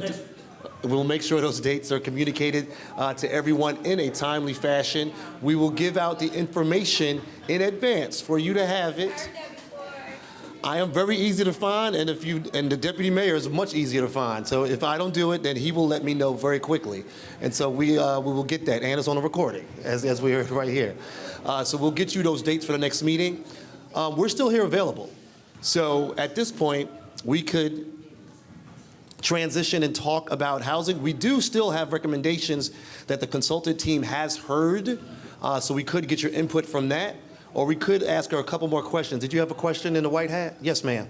dates are communicated to everyone in a timely fashion. We will give out the information in advance for you to have it. I am very easy to find, and the Deputy Mayor is much easier to find. So if I don't do it, then he will let me know very quickly. And so we will get that, and it's on a recording, as we heard right here. So we'll get you those dates for the next meeting. We're still here available. So at this point, we could transition and talk about housing. We do still have recommendations that the consultant team has heard, so we could get your input from that. Or we could ask her a couple more questions. Did you have a question in the white hat? Yes, ma'am.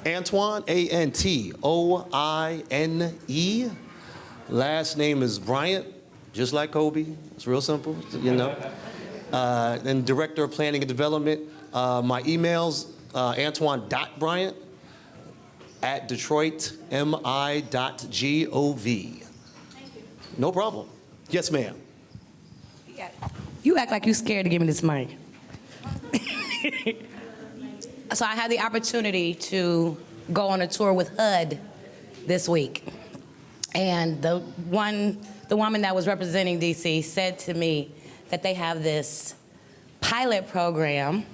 Antoine, A-N-T-O-I-N-E. Last name is Bryant, just like Kobe. It's real simple, And Director of Planning and Development. My email's Antoine.Bryant@DetroitMI.gov. No problem. Yes, ma'am.
You act like you're scared to give me this mic. So I had the opportunity to go on a tour with HUD this week. And the woman that was representing DC said to me that they have this pilot program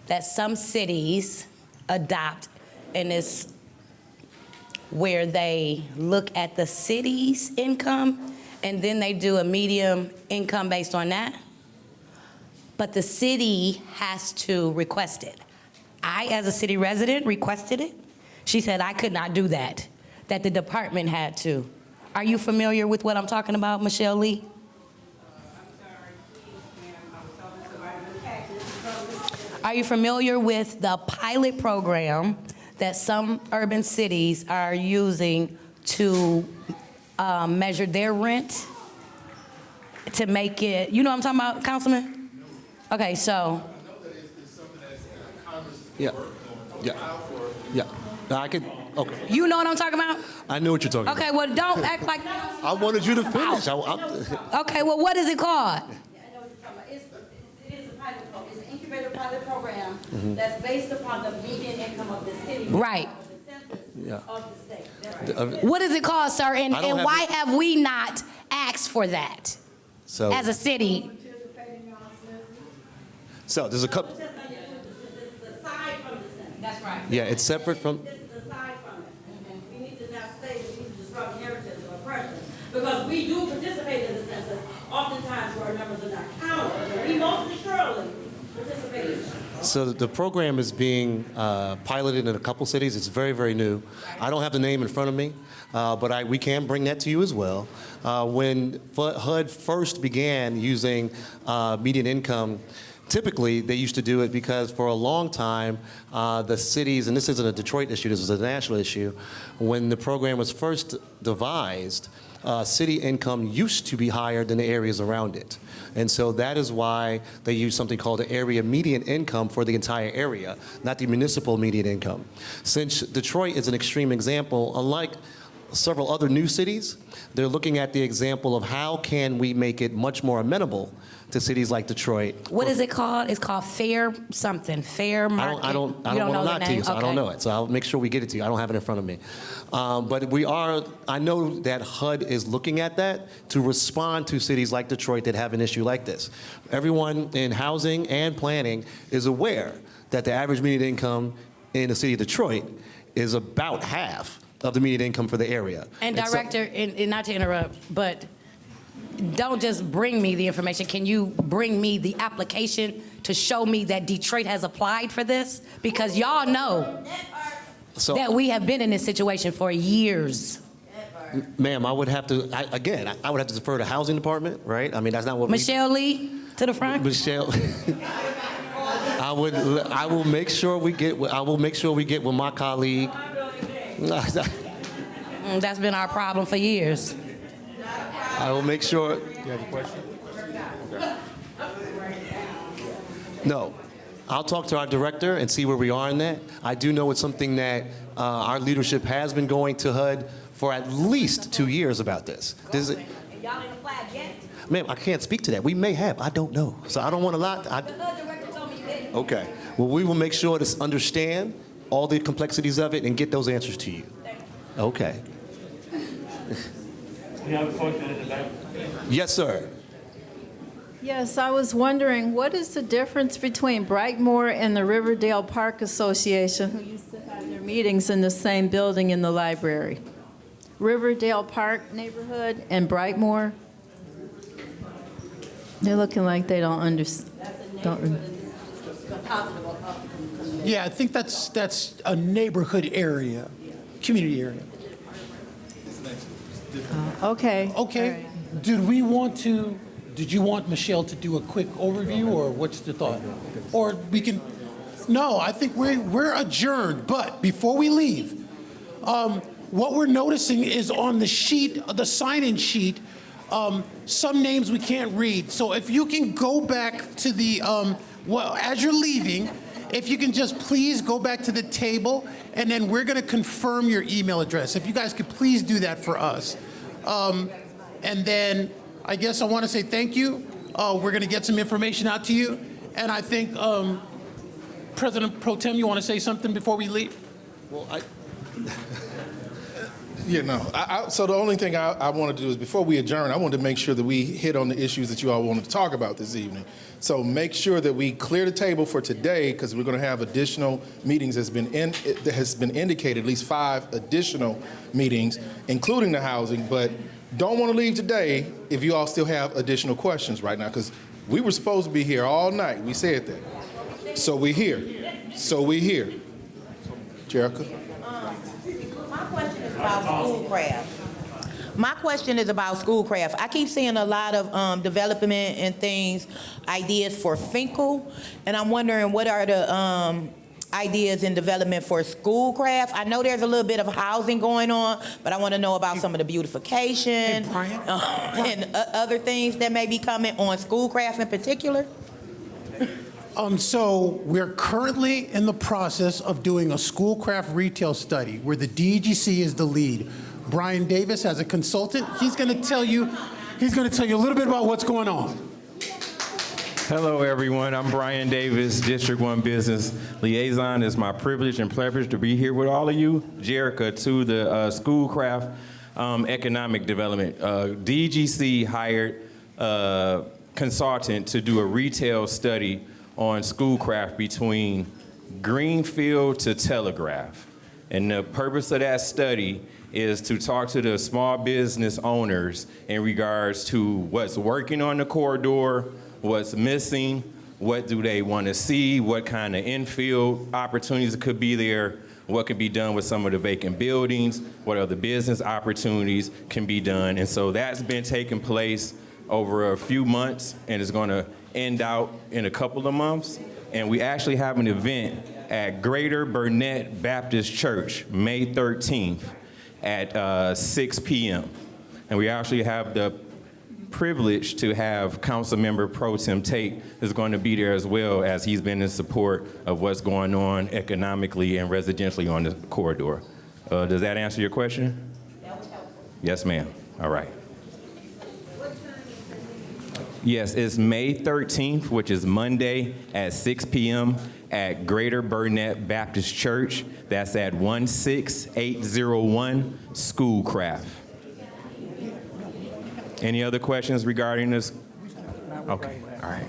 that some cities adopt, and it's where they look at the city's income and then they do a medium income based on that. But the city has to request it. I, as a city resident, requested it. She said I could not do that, that the department had to. Are you familiar with what I'm talking about, Michelle Lee? Are you familiar with the pilot program that some urban cities are using to measure their rent to make it, you know what I'm talking about, Councilman? Okay, so.
Yeah. I could, okay.
You know what I'm talking about?
I know what you're talking about.
Okay, well, don't act like.
I wanted you to finish.
Okay, well, what is it called?
It's an incubator pilot program that's based upon the median income of the city.
Right.
Yeah.
What is it called, sir? And,
I don't
and
have
why
it.
have we not asked for that
So,
as a city?
so there's a couple.
That's right.
Yeah, it's separate from.
We need to not say that we disrupt heritage or oppression, because we do participate in the census, oftentimes where our numbers are not counted, and we most assuredly participate in it.
So the program is being piloted in a couple cities. It's very, very new. I don't have the name in front of me, but we can bring that to you as well. When HUD first began using median income, typically they used to do it because for a long time, the cities, and this isn't a Detroit issue, this is a national issue, when the program was first devised, city income used to be higher than the areas around it. And so that is why they use something called the area median income for the entire area, not the municipal median income. Since Detroit is an extreme example, unlike several other new cities, they're looking at the example of how can we make it much more amenable to cities like Detroit.
What is it called? It's called fair something, fair market.
I don't
You
want to
know
lie
the
to you,
name?
so I don't
Okay.
know it. So I'll make sure we get it to you. I don't have it in front of me. But I know that HUD is looking at that to respond to cities like Detroit that have an issue like this. Everyone in housing and planning is aware that the average median income in the city of Detroit is about half of the median income for the area.
And
so-
Director, and not to interrupt, but don't just bring me the information. Can you bring me the application to show me that Detroit has applied for this? Because y'all know
So-
that we have been in this situation for years.
Ma'am, I would have to, I would have to defer to housing department, right? I mean, that's not what
Michelle Lee, to the front.
Michelle, I will make sure we get with my colleague.
That's been our problem for years.
I will make sure. You have a question? No. I'll talk to our director and see where we are in that. I do know it's something that our leadership has been going to HUD for at least 2 years about this.
Y'all ain't applied yet?
Ma'am, I can't speak to that. We may have. I don't know. So I don't want to lie.
The HUD director told me you didn't.
Okay. Well, we will make sure to understand all the complexities of it and get those answers to you. Okay.
You have a question in the back?
Yes, sir.
Yes, I was wondering, what is the difference between Brightmoor and the Riverdale Park Association, who used to have their meetings in the same building in the library? Riverdale Park neighborhood and Brightmoor? They're looking like they don't understand.
Yeah, I think that's a neighborhood area, community area.
Okay.
Okay. Did you want Michelle to do a quick overview, or what's the thought? Or we can, no, I think we're adjourned, but before we leave, what we're noticing is on the sheet, the sign-in sheet, some names we can't read. So if you can go back to the, as you're leaving, if you can just please go back to the table, and then we're going to confirm your email address. If you guys could please do that for us. And then I guess I want to say thank you. We're going to get some information out to you. And I think, President Pro Tem, you want to say something before we leave?
Well, so the only thing I wanted to do is, before we adjourn, I wanted to make sure that we hit on the issues that you all wanted to talk about this evening. So make sure that we clear the table for today, because we're going to have additional meetings that has been indicated, at least 5 additional meetings, including the housing. But don't want to leave today if you all still have additional questions right now, because we were supposed to be here all night. We said that. So we're here. Jerica?
My question is about schoolcraft. My question is about schoolcraft. I keep seeing a lot of development and things, ideas for Finkel, and I'm wondering what are the ideas in development for schoolcraft. I know there's a little bit of housing going on, but I want to know about some of the beautification and other things that may be coming on schoolcraft in particular.
So we're currently in the process of doing a schoolcraft retail study where the DEGC is the lead. Brian Davis, as a consultant, he's going to tell you a little bit about what's going on.
Hello, everyone. I'm Brian Davis, District 1 Business Liaison. It's my privilege and pleasure to be here with all of you. Jerica, to the Schoolcraft Economic Development. DGC hired a consultant to do a retail study on Schoolcraft between Greenfield to Telegraph. And the purpose of that study is to talk to the small business owners in regards to what's working on the corridor, what's missing, what do they want to see, what kind of infield opportunities could be there, what can be done with some of the vacant buildings, what other business opportunities can be done. And so that's been taking place over a few months and is going to end out in a couple of months. And we actually have an event at Greater Burnett Baptist Church, May 13th at 6 p.m. And we actually have the privilege to have Councilmember Pro Tem Tate is going to be there as well, as he's been in support of what's going on economically and residentially on the corridor. Does that answer your question? That was helpful. Yes, ma'am. All right. Yes, it's May 13th, which is Monday at 6 p.m. at Greater Burnett Baptist Church. That's at 16801 Schoolcraft. Any other questions regarding this? Okay, all right.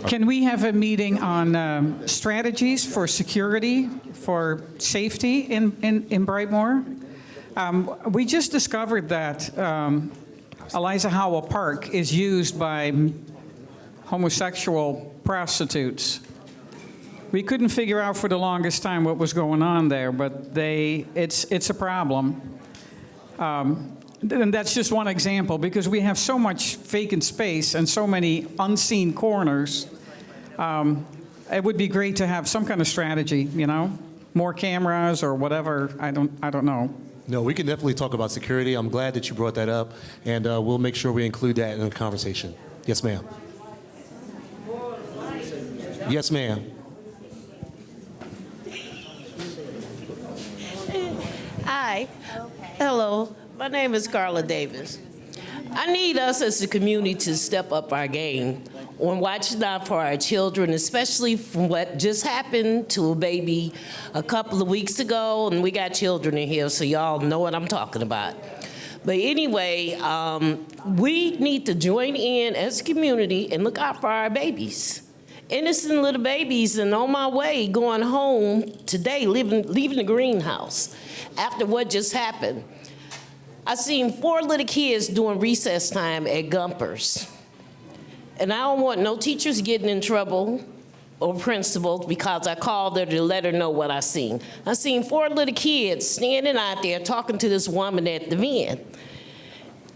Can we have a meeting on strategies for security, for safety in Brightmoor? We just discovered that Eliza Howell Park is used by homosexual prostitutes. We couldn't figure out for the longest time what was going on there, but it's a problem. And that's just one example, because we have so much vacant space and so many unseen corners. It would be great to have some kind of strategy, you know, more cameras or whatever. I don't know.
No, we can definitely talk about security. I'm glad that you brought that up, and we'll make sure we include that in the conversation. Yes, ma'am. Yes, ma'am.
Hi. Hello. My name is Carla Davis. I need us as a community to step up our game on watching out for our children, especially from what just happened to a baby a couple of weeks ago, and we got children in here, so y'all know what I'm talking about. But anyway, we need to join in as a community and look out for our babies. Innocent little babies, and on my way going home today, leaving the greenhouse after what just happened. I seen 4 little kids doing recess time at Gumpers. And I don't want no teachers getting in trouble or principals, because I called her to let her know what I seen. I seen 4 little kids standing out there talking to this woman at the van.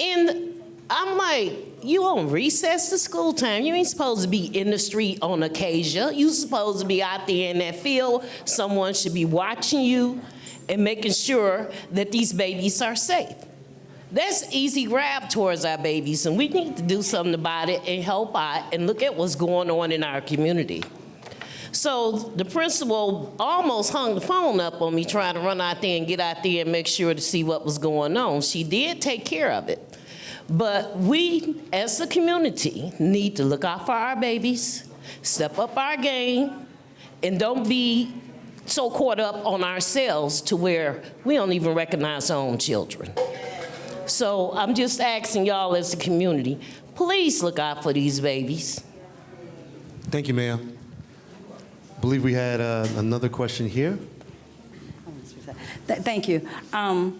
And I'm like, you on recess to school time. You ain't supposed to be in the street on occasion. You supposed to be out there in that field. Someone should be watching you and making sure that these babies are safe. That's easy grab towards our babies, and we need to do something about it and help out and look at what's going on in our community. So the principal almost hung the phone up on me trying to run out there and get out there and make sure to see what was going on. She did take care of it. But we, as a community, need to look out for our babies, step up our game, and don't be so caught up on ourselves to where we don't even recognize our own children. So I'm just asking y'all as a community, please look out for these babies.
Thank you, ma'am. I believe we had another question here.
Thank you. I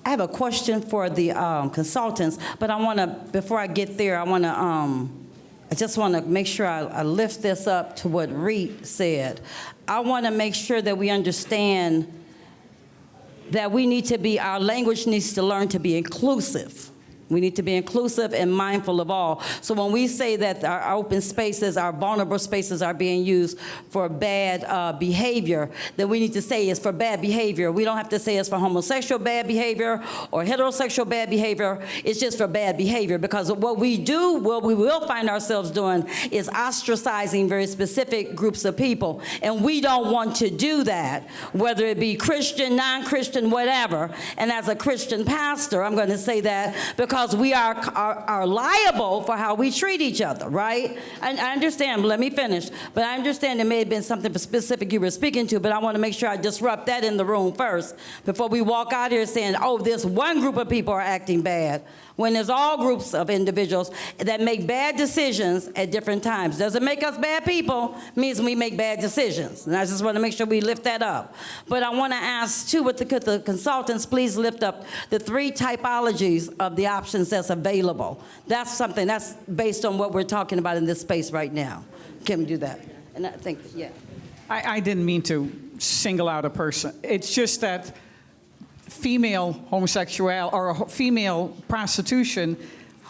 have a question for the consultants, but I want to, before I get there, I just want to make sure I lift this up to what Reed said. I want to make sure that we understand that we need to be, our language needs to learn to be inclusive. We need to be inclusive and mindful of all. So when we say that our open spaces, our vulnerable spaces are being used for bad behavior, then we need to say it's for bad behavior. We don't have to say it's for homosexual bad behavior or heterosexual bad behavior. It's just for bad behavior, because what we will find ourselves doing is ostracizing very specific groups of people. And we don't want to do that, whether it be Christian, non-Christian, whatever. And as a Christian pastor, I'm going to say that because because we are liable for how we treat each other, right? I understand, but let me finish. But I understand there may have been something specific you were speaking to, but I want to make sure I disrupt that in the room first before we walk out here saying, oh, this one group of people are acting bad, when there's all groups of individuals that make bad decisions at different times. Doesn't make us bad people, means we make bad decisions. And I just want to make sure we lift that up. But I want to ask, too, could the consultants please lift up the 3 typologies of the options that's available? That's something that's based on what we're talking about in this space right now. Can we do that? And I think, yeah.
I didn't mean to single out a person. It's just that female homosexuality or female prostitution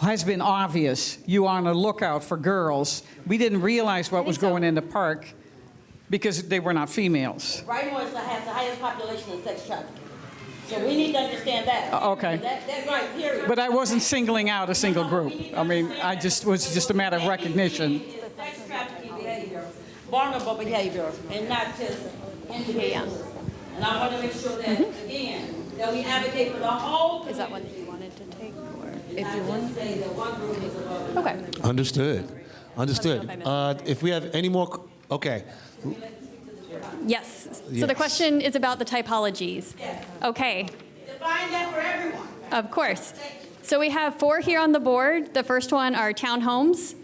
has been obvious. You are on the lookout for girls. We didn't realize what was going in the park because they were not females.
Brightmoor has the highest population of sex trafficking. So we need to understand that.
Okay.
That's right, period.
But I wasn't singling out a single group. I mean, was just a matter of recognition.
Sex trafficking behavior, vulnerable behavior, and not just individuals. And I want to make sure that, again, that we advocate for the whole community.
Is that one that you wanted to take? Or
if you want to say that one group is above.
Okay.
Understood. If we have any more, okay.
Yes. So
Yes.
the question is about the typologies. Okay.
Define that for everyone.
Of course. So we have 4 here on the board. The first one are townhomes.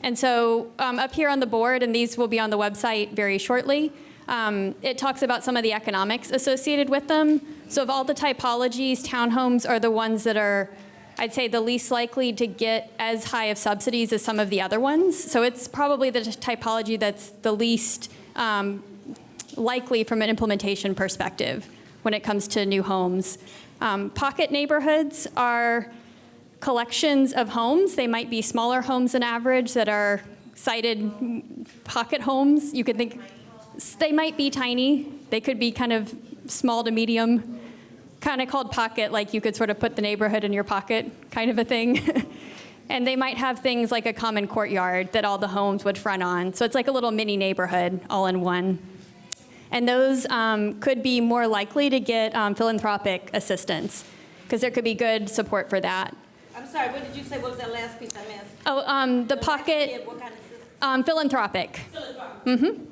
And so up here on the board, and these will be on the website very shortly, it talks about some of the economics associated with them. So of all the typologies, townhomes are the ones that are, I'd say, the least likely to get as high of subsidies as some of the other ones. So it's probably the typology that's the least likely from an implementation perspective when it comes to new homes. Pocket neighborhoods are collections of homes. They might be smaller homes than average that are sited pocket homes. You could think they might be tiny. They could be kind of small to medium, kind of called pocket, like you could sort of put the neighborhood in your pocket kind of a thing. And they might have things like a common courtyard that all the homes would front on. So it's like a little mini neighborhood all in one. And those could be more likely to get philanthropic assistance because there could be good support for that.
I'm sorry, what did you say? What was that last piece I missed?
Oh, the pocket,
What kind of system?
philanthropic.
Philanthropic.
Mm-hmm.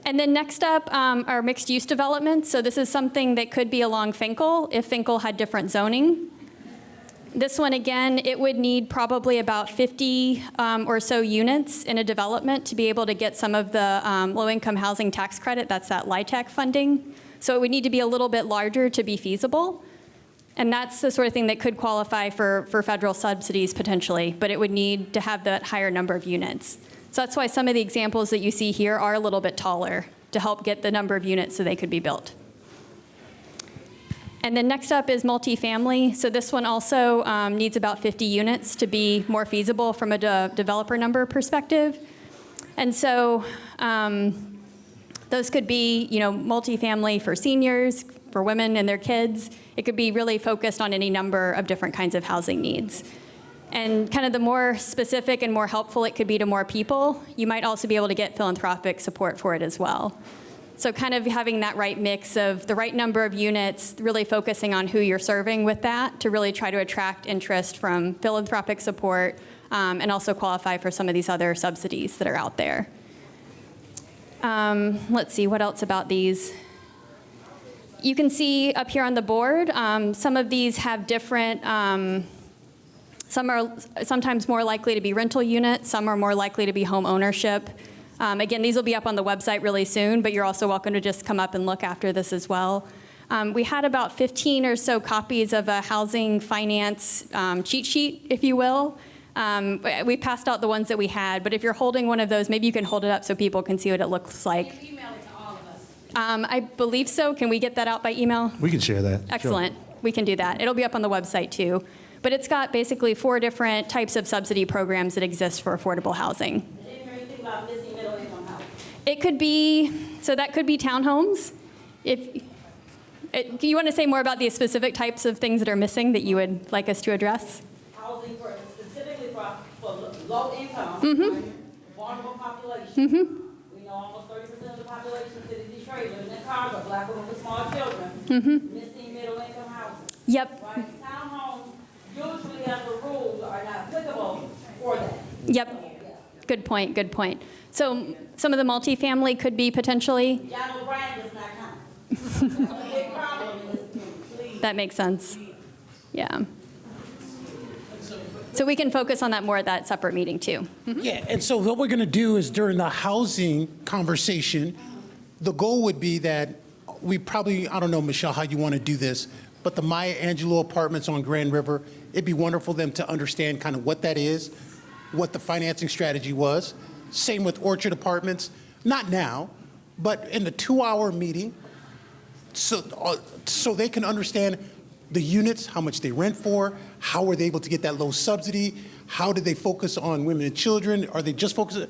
And then next up are mixed-use developments. So this is something that could be along Finkel if Finkel had different zoning. This one, again, it would need probably about 50 or so units in a development to be able to get some of the low-income housing tax credit. That's that LIHTC funding. So it would need to be a little bit larger to be feasible. And that's the sort of thing that could qualify for federal subsidies potentially, but it would need to have that higher number of units. So that's why some of the examples that you see here are a little bit taller to help get the number of units so they could be built. And then next up is multifamily. So this one also needs about 50 units to be more feasible from a developer number perspective. And so those could be, multifamily for seniors, for women and their kids. It could be really focused on any number of different kinds of housing needs. And kind of the more specific and more helpful it could be to more people, you might also be able to get philanthropic support for it as well. So kind of having that right mix of the right number of units, really focusing on who you're serving with that to really try to attract interest from philanthropic support and also qualify for some of these other subsidies that are out there. Let's see, what else about these? You can see up here on the board, some of these have different, some are sometimes more likely to be rental units, some are more likely to be home ownership. Again, these will be up on the website really soon, but you're also welcome to just come up and look after this as well. We had about 15 or so copies of a housing finance cheat sheet, if you will. We passed out the ones that we had, but if you're holding one of those, maybe you can hold it up so people can see what it looks like.
Can you email it to all of us?
I believe so. Can we get that out by email?
We can share that.
Excellent. We can do that. It'll be up on the website too. But it's got basically 4 different types of subsidy programs that exist for affordable housing.
I didn't hear anything about missing middle-income housing.
It could be, so that could be townhomes. You want to say more about the specific types of things that are missing that you would like us to address?
Housing specifically for low-income, vulnerable population. We know almost 30% of the population in the city of Detroit live in their cars, Black women with small children, missing middle-income housing.
Yep.
Right? Townhomes usually under rules are not applicable for that.
Yep. Good point, good point. So some of the multifamily could be potentially?
Y'all know Brian does not count. That's a big problem in this community, please.
That makes sense. Yeah. So we can focus on that more at that separate meeting too.
Yeah, and so what we're going to do is during the housing conversation, the goal would be that we probably, I don't know, Michelle, how you want to do this, but the Maya Angelou Apartments on Grand River, it'd be wonderful for them to understand kind of what that is, what the financing strategy was. Same with Orchard Apartments, not now, but in the 2-hour meeting, so they can understand the units, how much they rent for, how were they able to get that low subsidy, how did they focus on women and children, are they just focused?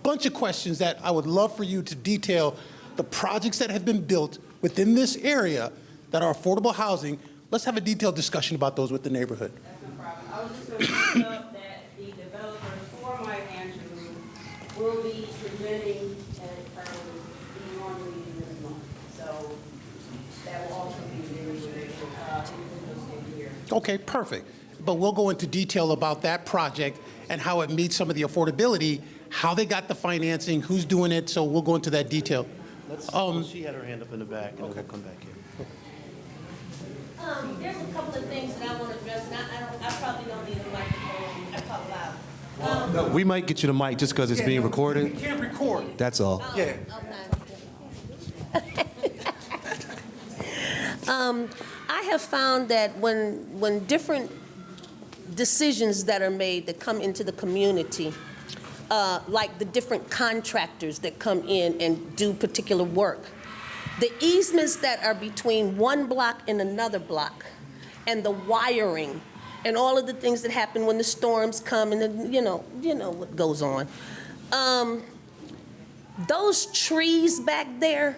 Bunch of questions that I would love for you to detail the projects that have been built within this area that are affordable housing. Let's have a detailed discussion about those with the neighborhood.
That's no problem. I was just going to bring up that the developers for my Angelou will be presenting at the normal meeting this month. So that will also be here.
Okay, perfect. But we'll go into detail about that project and how it meets some of the affordability, how they got the financing, who's doing it, so we'll go into that detail.
She had her hand up in the back, and then we'll come back here.
There's a couple of things that I want to address, and I probably don't need a microphone. I talk loud.
No, we might get you the mic just because it's being recorded.
You can't record.
That's all.
Yeah.
I have found that when different decisions that are made that come into the community, like the different contractors that come in and do particular work, the easements that are between one block and another block, and the wiring, and all of the things that happen when the storms come, and then, you know what goes on. Those trees back there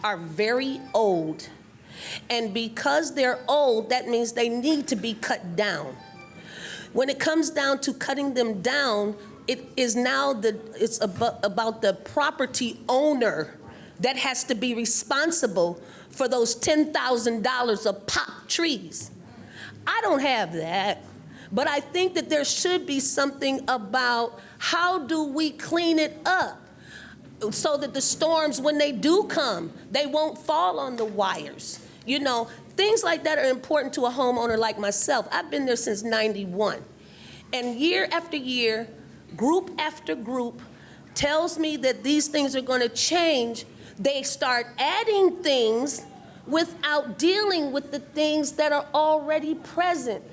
are very old. And because they're old, that means they need to be cut down. When it comes down to cutting them down, it is now it's about the property owner that has to be responsible for those $10,000 of pop trees. I don't have that, but I think that there should be something about how do we clean it up so that the storms, when they do come, they won't fall on the wires. You know, things like that are important to a homeowner like myself. I've been there since '91. And year after year, group after group tells me that these things are going to change. They start adding things without dealing with the things that are already present.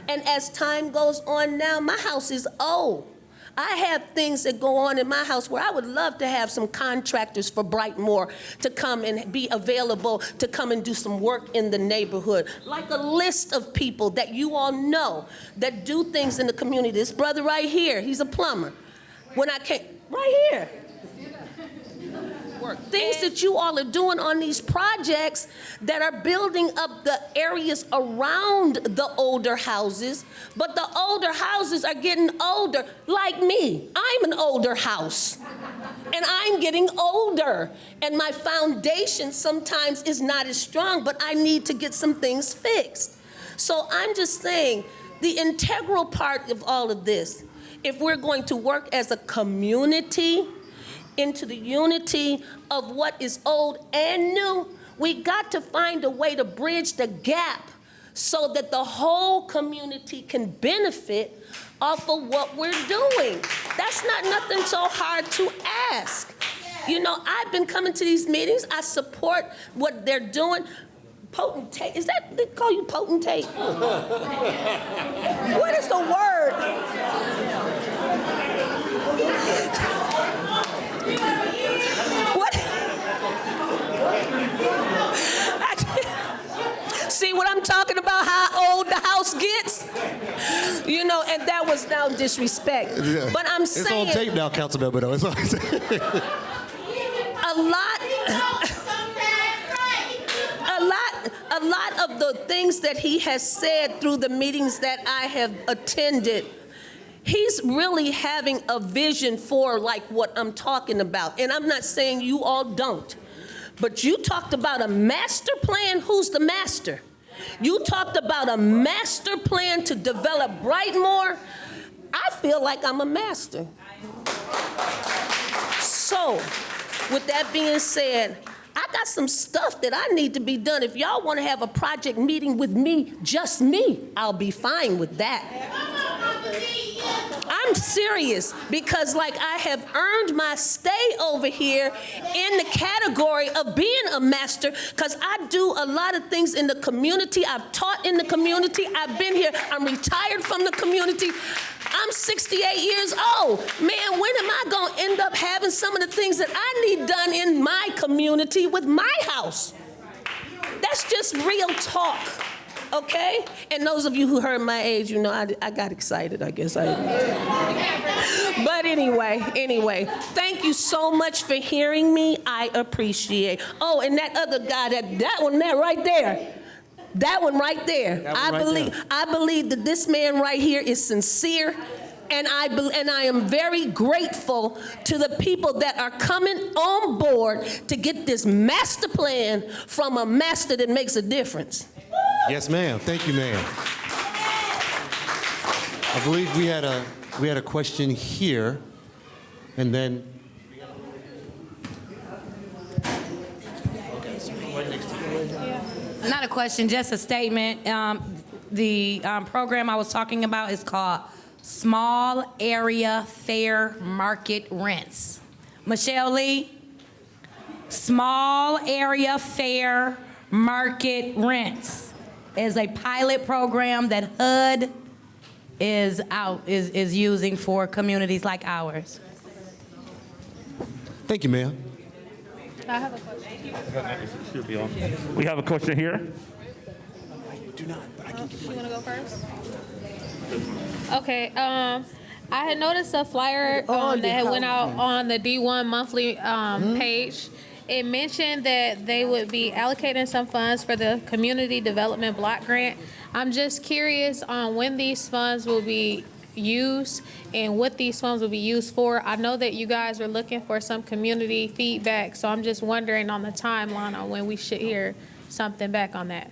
And as time goes on now, my house is old. I have things that go on in my house where I would love to have some contractors for Brightmoor to come and be available to come and do some work in the neighborhood. Like a list of people that you all know that do things in the community. This brother right here, he's a plumber. When I came, right here. Things that you all are doing on these projects that are building up the areas around the older houses, but the older houses are getting older, like me. I'm an older house, and I'm getting older, and my foundation sometimes is not as strong, but I need to get some things fixed. So I'm just saying, the integral part of all of this, if we're going to work as a community, into the unity of what is old and new, we got to find a way to bridge the gap so that the whole community can benefit off of what we're doing. That's not nothing so hard to ask. You know, I've been coming to these meetings. I support what they're doing. Potentate, is that, they call you potentate? What is the word? What? See what I'm talking about, how old the house gets? You know, and that was now disrespect.
Yeah.
But I'm saying...
It's on tape now, Councilmember, though. It's on tape.
A lot of the things that he has said through the meetings that I have attended, he's really having a vision for like what I'm talking about. And I'm not saying you all don't. But you talked about a master plan. Who's the master? You talked about a master plan to develop Brightmoor. I feel like I'm a master. So, with that being said, I got some stuff that I need to be done. If y'all want to have a project meeting with me, just me, I'll be fine with that. I'm serious because like I have earned my stay over here in the category of being a master because I do a lot of things in the community. I've taught in the community. I've been here. I'm retired from the community. I'm 68 years old. Man, when am I going to end up having some of the things that I need done in my community with my house? That's just real talk, okay? And those of you who heard my age, you know I got excited, I guess. But anyway, thank you so much for hearing me. I appreciate. Oh, and that other guy, that one there right there. That one right there. I believe that this man right here is sincere, and I am very grateful to the people that are coming on board to get this master plan from a master that makes a difference.
Yes, ma'am. Thank you, ma'am. I believe we had a question here, and then.
Not a question, just a statement. The program I was talking about is called Small Area Fair Market Rents. Michelle Lee, Small Area Fair Market Rents is a pilot program that HUD is using for communities like ours.
Thank you, ma'am.
I have a question. We have a question here.
Do not, but I can give
You want to go first? Okay. I had noticed a flyer that had went out on the D1 monthly page. It mentioned that they would be allocating some funds for the community development block grant. I'm just curious on when these funds will be used and what these funds will be used for. I know that you guys are looking for some community feedback, so I'm just wondering on the timeline on when we should hear something back on that.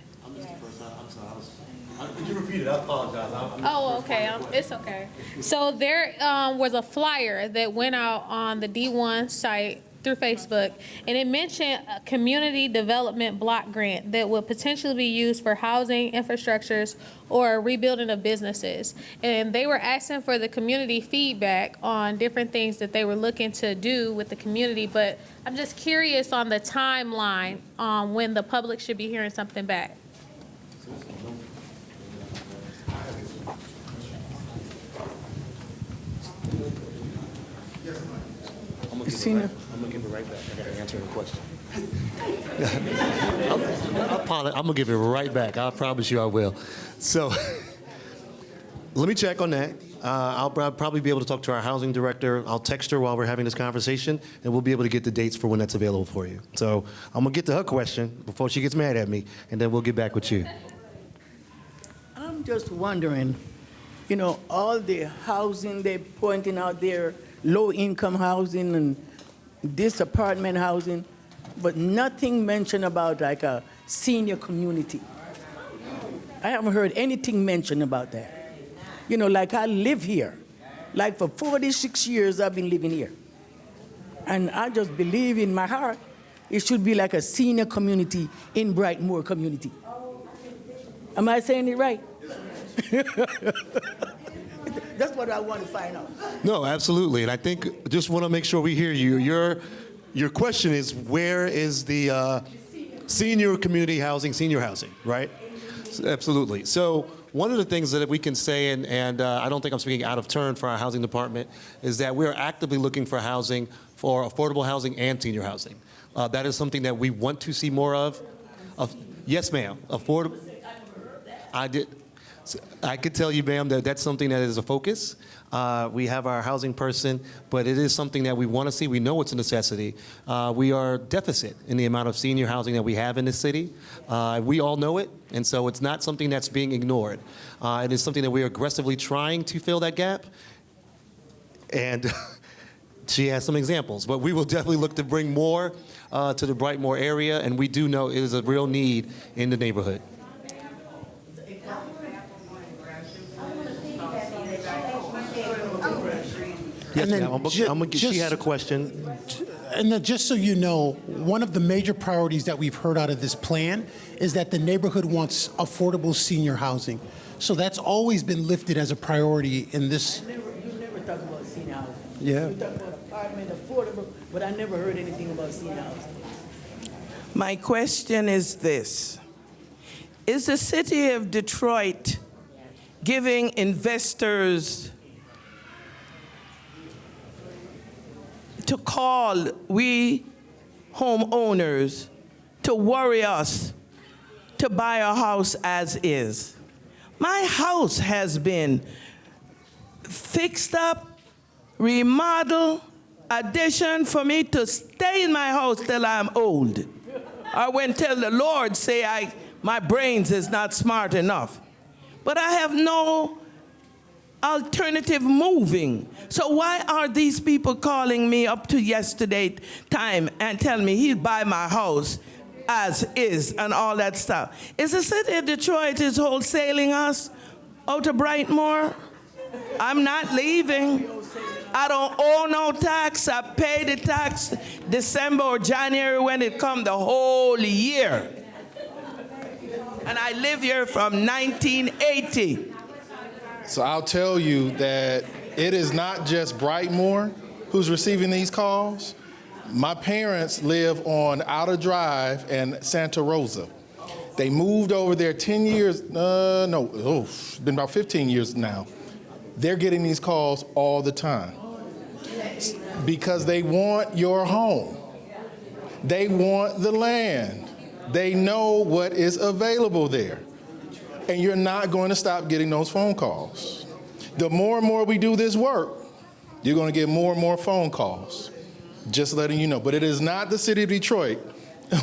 Could you repeat it? I apologize.
Oh, okay. It's okay. So there was a flyer that went out on the D1 site through Facebook, and it mentioned a community development block grant that would potentially be used for housing, infrastructures, or rebuilding of businesses. And they were asking for the community feedback on different things that they were looking to do with the community, but I'm just curious on the timeline on when the public should be hearing something back.
I'm gonna give it right back. I gotta answer the question. I'm gonna give it right back. I promise you I will. So let me check on that. I'll probably be able to talk to our housing director. I'll text her while we're having this conversation, and we'll be able to get the dates for when that's available for you. So I'm gonna get to her question before she gets mad at me, and then we'll get back with you.
I'm just wondering, you know, all the housing they're pointing out there, low-income housing and this apartment housing, but nothing mentioned about like a senior community. I haven't heard anything mentioned about that. You know, like I live here. Like for 46 years I've been living here. And I just believe in my heart it should be like a senior community in Brightmoor community. Am I saying it right? That's what I want to find out.
No, absolutely. And I think just want to make sure we hear you. Your question is, where is the senior community housing, senior housing, right? Absolutely. So one of the things that we can say, and I don't think I'm speaking out of turn for our housing department, is that we're actively looking for housing, for affordable housing and senior housing. That is something that we want to see more of. Yes, ma'am. Affordable. I could tell you, ma'am, that that's something that is a focus. We have our housing person, but it is something that we want to see. We know it's a necessity. We are deficit in the amount of senior housing that we have in this city. We all know it, and so it's not something that's being ignored. It is something that we are aggressively trying to fill that gap. And she has some examples, but we will definitely look to bring more to the Brightmoor area, and we do know it is a real need in the neighborhood. Yes,
And then
ma'am. She had a question.
And then just so you know, one of the major priorities that we've heard out of this plan is that the neighborhood wants affordable senior housing. So that's always been lifted as a priority in this.
You never talk about senior housing.
Yeah.
You talk about apartment, affordable, but I never heard anything about senior housing.
My question is this. Is the city of Detroit giving investors to call we homeowners to worry us to buy a house as is? My house has been fixed up, remodeled, addition for me to stay in my house till I'm old. I went till the Lord say my brains is not smart enough. But I have no alternative moving. So why are these people calling me up to yesterday time and telling me he'll buy my house as is and all that stuff? Is the city of Detroit is wholesaling us out of Brightmoor? I'm not leaving. I don't owe no tax. I pay the tax December or January when it comes the whole year. And I live here from 1980.
So I'll tell you that it is not just Brightmoor who's receiving these calls. My parents live on Outer Drive and Santa Rosa. They moved over there 10 years, it's been about 15 years now. They're getting these calls all the time because they want your home. They want the land. They know what is available there. And you're not going to stop getting those phone calls. The more and more we do this work, you're going to get more and more phone calls. Just letting you know. But it is not the city of Detroit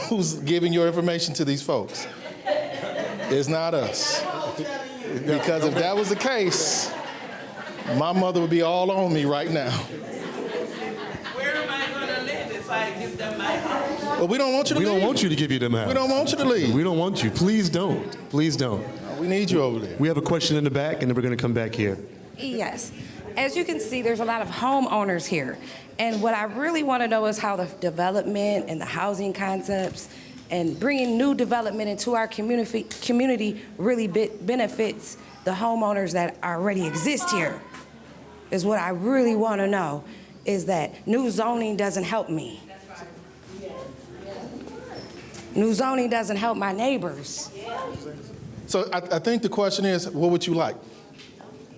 who's giving your information to these folks. It's not us. Because if that was the case, my mother would be all on me right now.
Where am I going to live if I give them my house?
Well, we don't want you to leave.
We don't want you to give you them house.
We don't want you to leave.
We don't want you. Please don't. Please don't.
We need you over there.
We have a question in the back, and then we're going to come back here.
Yes. As you can see, there's a lot of homeowners here. And what I really want to know is how the development and the housing concepts and bringing new development into our community really benefits the homeowners that already exist here, is what I really want to know, is that new zoning doesn't help me. New zoning doesn't help my neighbors.
So I think the question is, what would you like?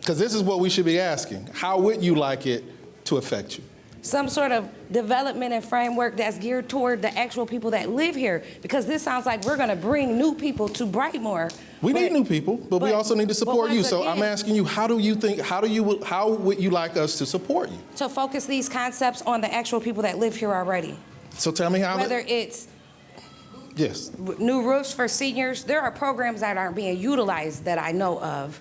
Because this is what we should be asking. How would you like it to affect you?
Some sort of development and framework that's geared toward the actual people that live here, because this sounds like we're going to bring new people to Brightmoor.
We need new people, but we also need to support you. So I'm asking you, how would you like us to support you?
To focus these concepts on the actual people that live here already.
So tell me how.
Whether it's
yes,
new roofs for seniors, there are programs that aren't being utilized that I know of,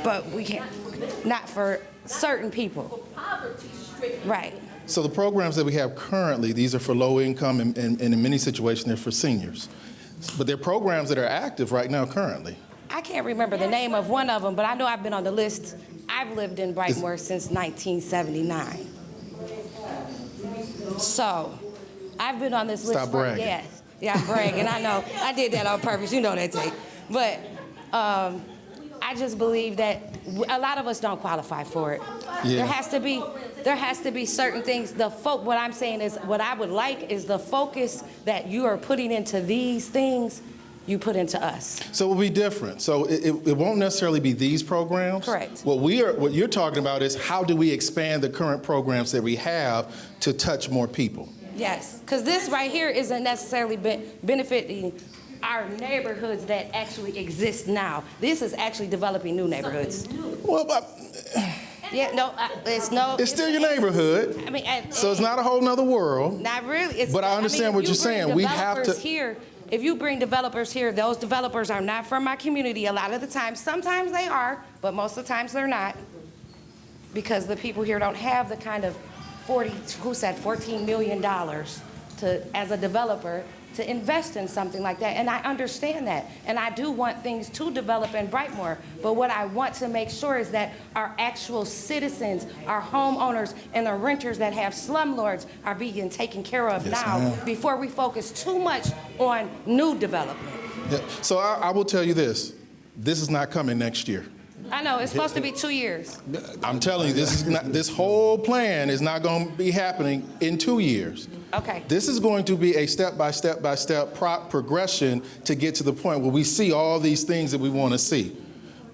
but we can't, not for certain people. Right.
So the programs that we have currently, these are for low income and in many situations they're for seniors. But they're programs that are active right now currently.
I can't remember the name of one of them, but I know I've been on the list. I've lived in Brightmoor since 1979. So I've been on this list.
Stop bragging.
Yeah, I'm bragging. I know. I did that on purpose. You know that, Tate. But I just believe that a lot of us don't qualify for it.
Yeah.
There has to be certain things. What I'm saying is, what I would like is the focus that you are putting into these things, you put into us.
So it will be different. So it won't necessarily be these programs.
Correct.
What you're talking about is how do we expand the current programs that we have to touch more people?
Yes, because this right here isn't necessarily benefiting our neighborhoods that actually exist now. This is actually developing new neighborhoods.
Well,
it's
still your neighborhood.
I mean,
so it's not a whole nother world.
Not really.
But I understand what you're saying. We have to.
If you bring developers here, those developers are not from my community a lot of the time. Sometimes they are, but most of the times they're not, because the people here don't have the kind of $14 million as a developer to invest in something like that. And I understand that. And I do want things to develop in Brightmoor. But what I want to make sure is that our actual citizens, our homeowners, and the renters that have slumlords are being taken care of now before we focus too much on new development.
Yeah. So I will tell you this. This is not coming next year.
I know, it's supposed to be 2 years.
I'm telling you, this whole plan is not going to be happening in 2 years.
Okay.
This is going to be a step-by-step progression to get to the point where we see all these things that we want to see.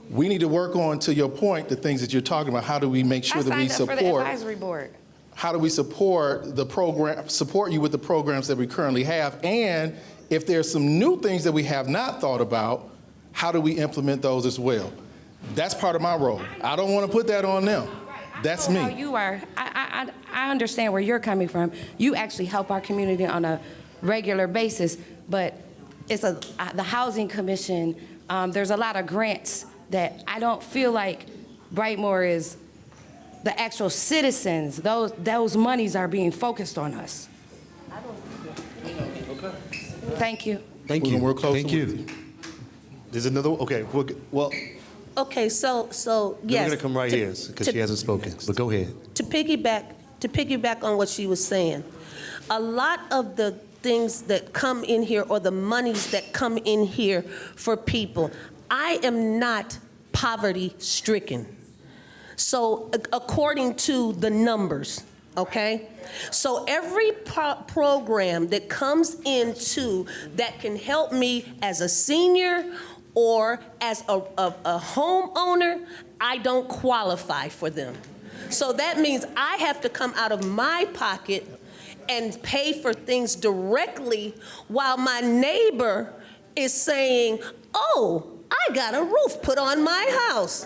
We need to work on, to your point, the things that you're talking about. How do we make sure that we support?
I signed up for the advisory board.
How do we support the program? Support you with the programs that we currently have, and if there's some new things that we have not thought about, how do we implement those as well? That's part of my role. I don't want to put that on them. That's me.
How you are. I understand where you're coming from. You actually help our community on a regular basis, but it's the Housing Commission. There's a lot of grants that I don't feel like Brightmoor is the actual citizens. Those monies are being focused on us. Thank you.
Thank you. Thank you. There's another. Okay. Well.
Okay, so yes.
We're going to come right here because she hasn't spoken. But go ahead.
To piggyback on what she was saying, a lot of the things that come in here or the monies that come in here for people, I am not poverty stricken. So according to the numbers, okay? So every program that comes into that can help me as a senior or as a homeowner, I don't qualify for them. So that means I have to come out of my pocket and pay for things directly while my neighbor is saying, oh, I got a roof put on my house.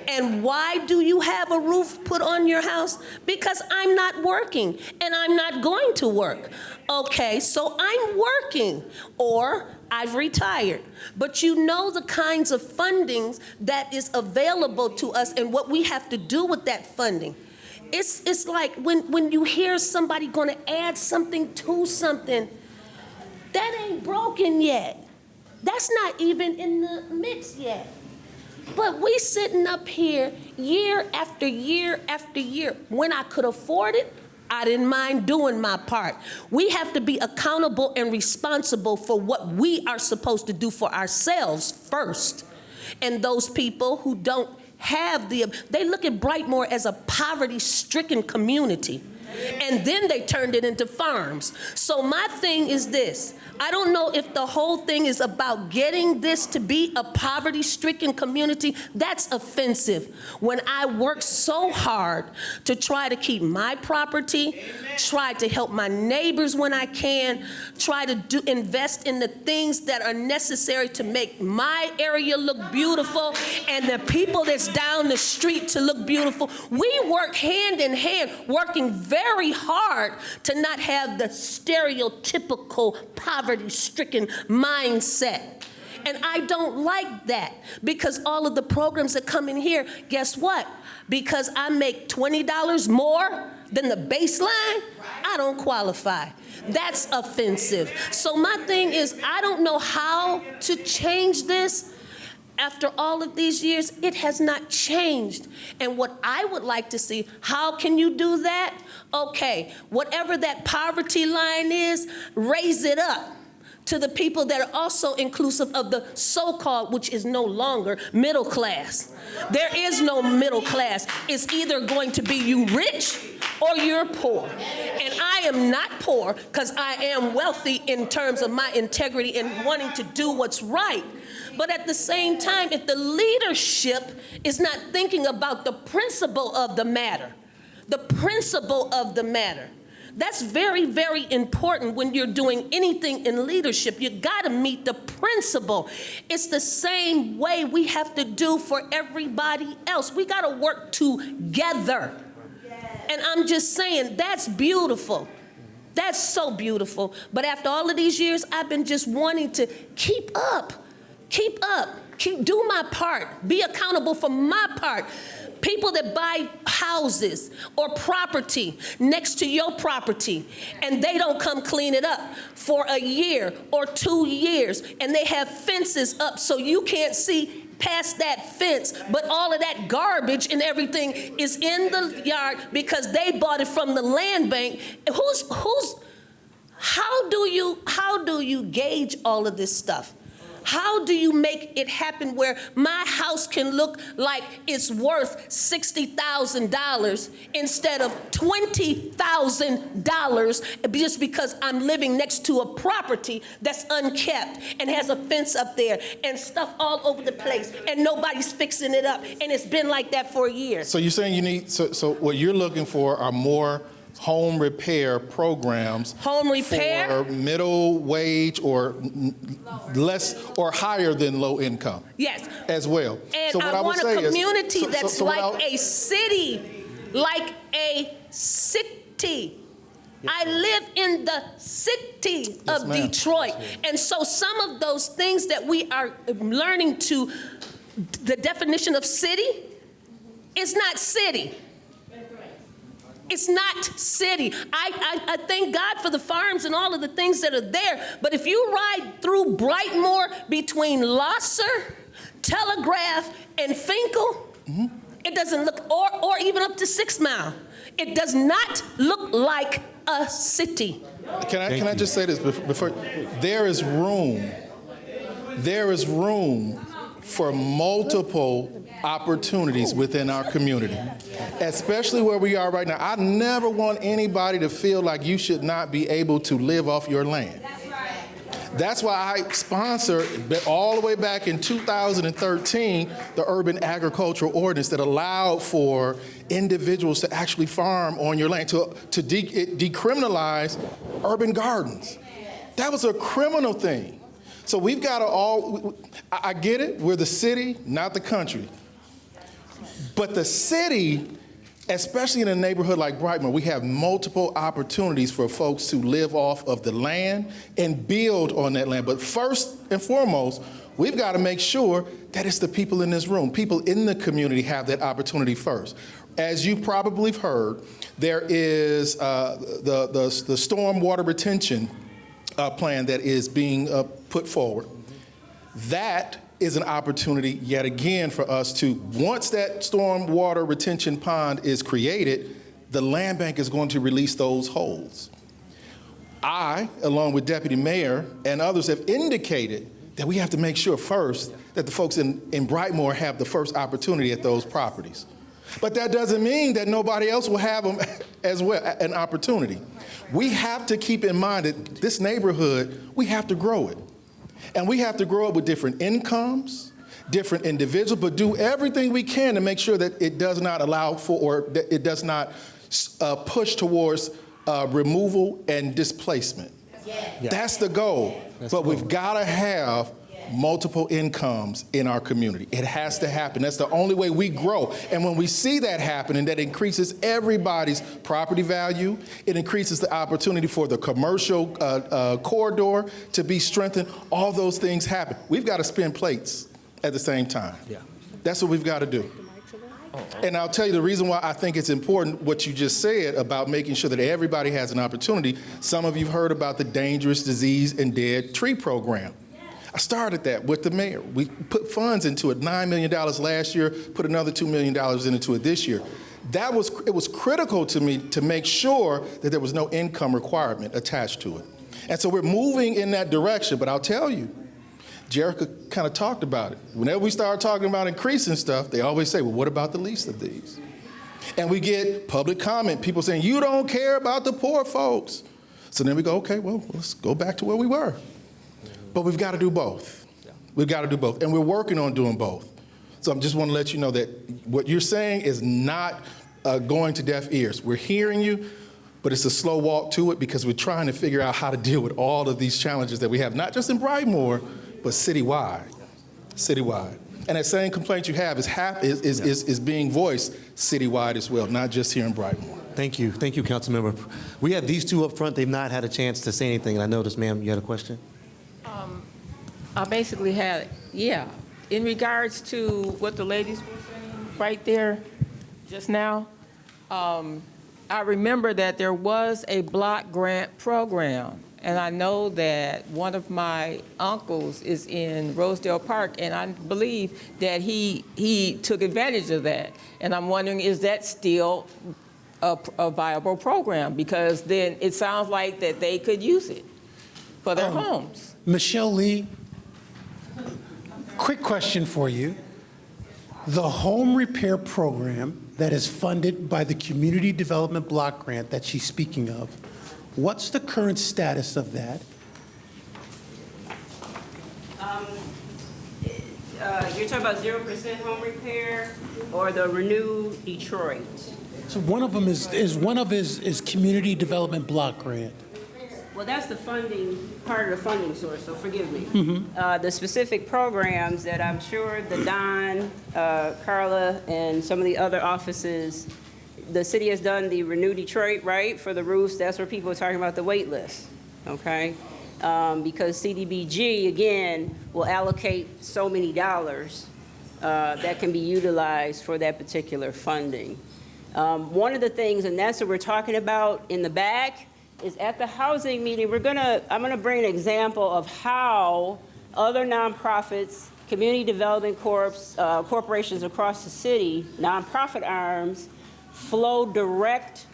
And why do you have a roof put on your house? Because I'm not working and I'm not going to work. Okay, so I'm working or I've retired. But you know the kinds of funding that is available to us and what we have to do with that funding. It's like when you hear somebody gonna add something to something, that ain't broken yet. That's not even in the mix yet. But we sitting up here year after year after year. When I could afford it, I didn't mind doing my part. We have to be accountable and responsible for what we are supposed to do for ourselves first. And those people who don't have they look at Brightmoor as a poverty-stricken community. And then they turned it into farms. So my thing is this. I don't know if the whole thing is about getting this to be a poverty-stricken community. That's offensive. When I work so hard to try to keep my property, try to help my neighbors when I can, try to invest in the things that are necessary to make my area look beautiful and the people that's down the street to look beautiful. We work hand in hand, working very hard to not have the stereotypical poverty-stricken mindset. And I don't like that because all of the programs that come in here, guess what? Because I make $20 more than the baseline, I don't qualify. That's offensive. So my thing is, I don't know how to change this. After all of these years, it has not changed. And what I would like to see, how can you do that? Okay, whatever that poverty line is, raise it up to the people that are also inclusive of the so-called, which is no longer middle class. There is no middle class. It's either going to be you rich or you're poor. And I am not poor because I am wealthy in terms of my integrity and wanting to do what's right. But at the same time, if the leadership is not thinking about the principle of the matter, that's very, very important when you're doing anything in leadership. You gotta meet the principle. It's the same way we have to do for everybody else. We gotta work together. And I'm just saying, that's beautiful. That's so beautiful. But after all of these years, I've been just wanting to keep up, do my part, be accountable for my part. People that buy houses or property next to your property, and they don't come clean it up for a year or 2 years, and they have fences up so you can't see past that fence, but all of that garbage and everything is in the yard because they bought it from the land bank. How do you gauge all of this stuff? How do you make it happen where my house can look like it's worth $60,000 instead of $20,000 just because I'm living next to a property that's unkept and has a fence up there and stuff all over the place and nobody's fixing it up, and it's been like that for years?
So you're saying you need, so what you're looking for are more home repair programs.
Home repair?
For middle wage or less or higher than low income.
Yes.
As well.
And
so what
I want a community that's
so
like a city, like a city. I live in the city of Detroit. And so some of those things that we are learning to, the definition of city is not city. It's not city. I thank God for the farms and all of the things that are there, but if you ride through Brightmoor between Losser, Telegraph, and Finkel, it doesn't look, or even up to 6 Mile, it does not look like a city.
Can I just say this before? There is room for multiple opportunities within our community, especially where we are right now. I never want anybody to feel like you should not be able to live off your land. That's why I sponsored all the way back in 2013 the Urban Agricultural Ordinance that allowed for individuals to actually farm on your land, to decriminalize urban gardens. That was a criminal thing. So we've got to I get it, we're the city, not the country. But the city, especially in a neighborhood like Brightmoor, we have multiple opportunities for folks to live off of the land and build on that land. But first and foremost, we've got to make sure that it's the people in this room, people in the community have that opportunity first. As you probably have heard, there is the storm water retention plan that is being put forward. That is an opportunity yet again for us to, once that storm water retention pond is created, the land bank is going to release those holes. I, along with Deputy Mayor and others, have indicated that we have to make sure first that the folks in Brightmoor have the first opportunity at those properties. But that doesn't mean that nobody else will have them as well, an opportunity. We have to keep in mind that this neighborhood, we have to grow it. And we have to grow it with different incomes, different individuals, but do everything we can to make sure that it does not allow for, or that it does not push towards removal and displacement. Yeah. That's the goal. But we've got to have multiple incomes in our community. It has to happen. That's the only way we grow. And when we see that happening, that increases everybody's property value. It increases the opportunity for the commercial corridor to be strengthened. All those things happen. We've got to spin plates at the same time. Yeah. That's what we've got to do. And I'll tell you the reason why I think it's important what you just said about making sure that everybody has an opportunity. Some of you have heard about the Dangerous Disease and Dead Tree Program. I started that with the mayor. We put funds into it, $9 million last year, put another $2 million into it this year. It was critical to me to make sure that there was no income requirement attached to it. And so we're moving in that direction, but I'll tell you, Jerica kind of talked about it. Whenever we start talking about increasing stuff, they always say, well, what about the least of these? And we get public comment, people saying, you don't care about the poor folks. So then we go, okay, well, let's go back to where we were. But we've got to do both. We've got to do both, and we're working on doing both. So I just want to let you know that what you're saying is not going to deaf ears. We're hearing you, but it's a slow walk to it because we're trying to figure out how to deal with all of these challenges that we have, not just in Brightmoor, but citywide. And that same complaint you have is being voiced citywide as well, not just here in Brightmoor.
Thank you, Councilmember. We have these two up front. They've not had a chance to say anything, and I noticed, ma'am, you had a question?
I basically had, in regards to what the ladies were saying right there, just now, I remember that there was a block grant program. And I know that one of my uncles is in Rosedale Park, and I believe that he took advantage of that. And I'm wondering, is that still a viable program? Because then it sounds like that they could use it for their homes.
Michelle Lee, quick question for you. The home repair program that is funded by the Community Development Block Grant that she's speaking of, what's the current status of that?
You're talking about 0% home repair or the Renew Detroit?
So one of them is Community Development Block Grant.
Well, that's the funding, part of the funding source, so forgive me. The specific programs that I'm sure the Don, Carla, and some of the other offices, the city has done the Renew Detroit, right, for the roofs. That's where people are talking about the wait list, okay? Because CDBG, again, will allocate so many dollars that can be utilized for that particular funding. One of the things, and that's what we're talking about in the back, is at the housing meeting, I'm gonna bring an example of how other nonprofits, community development corporations across the city, nonprofit arms, flow direct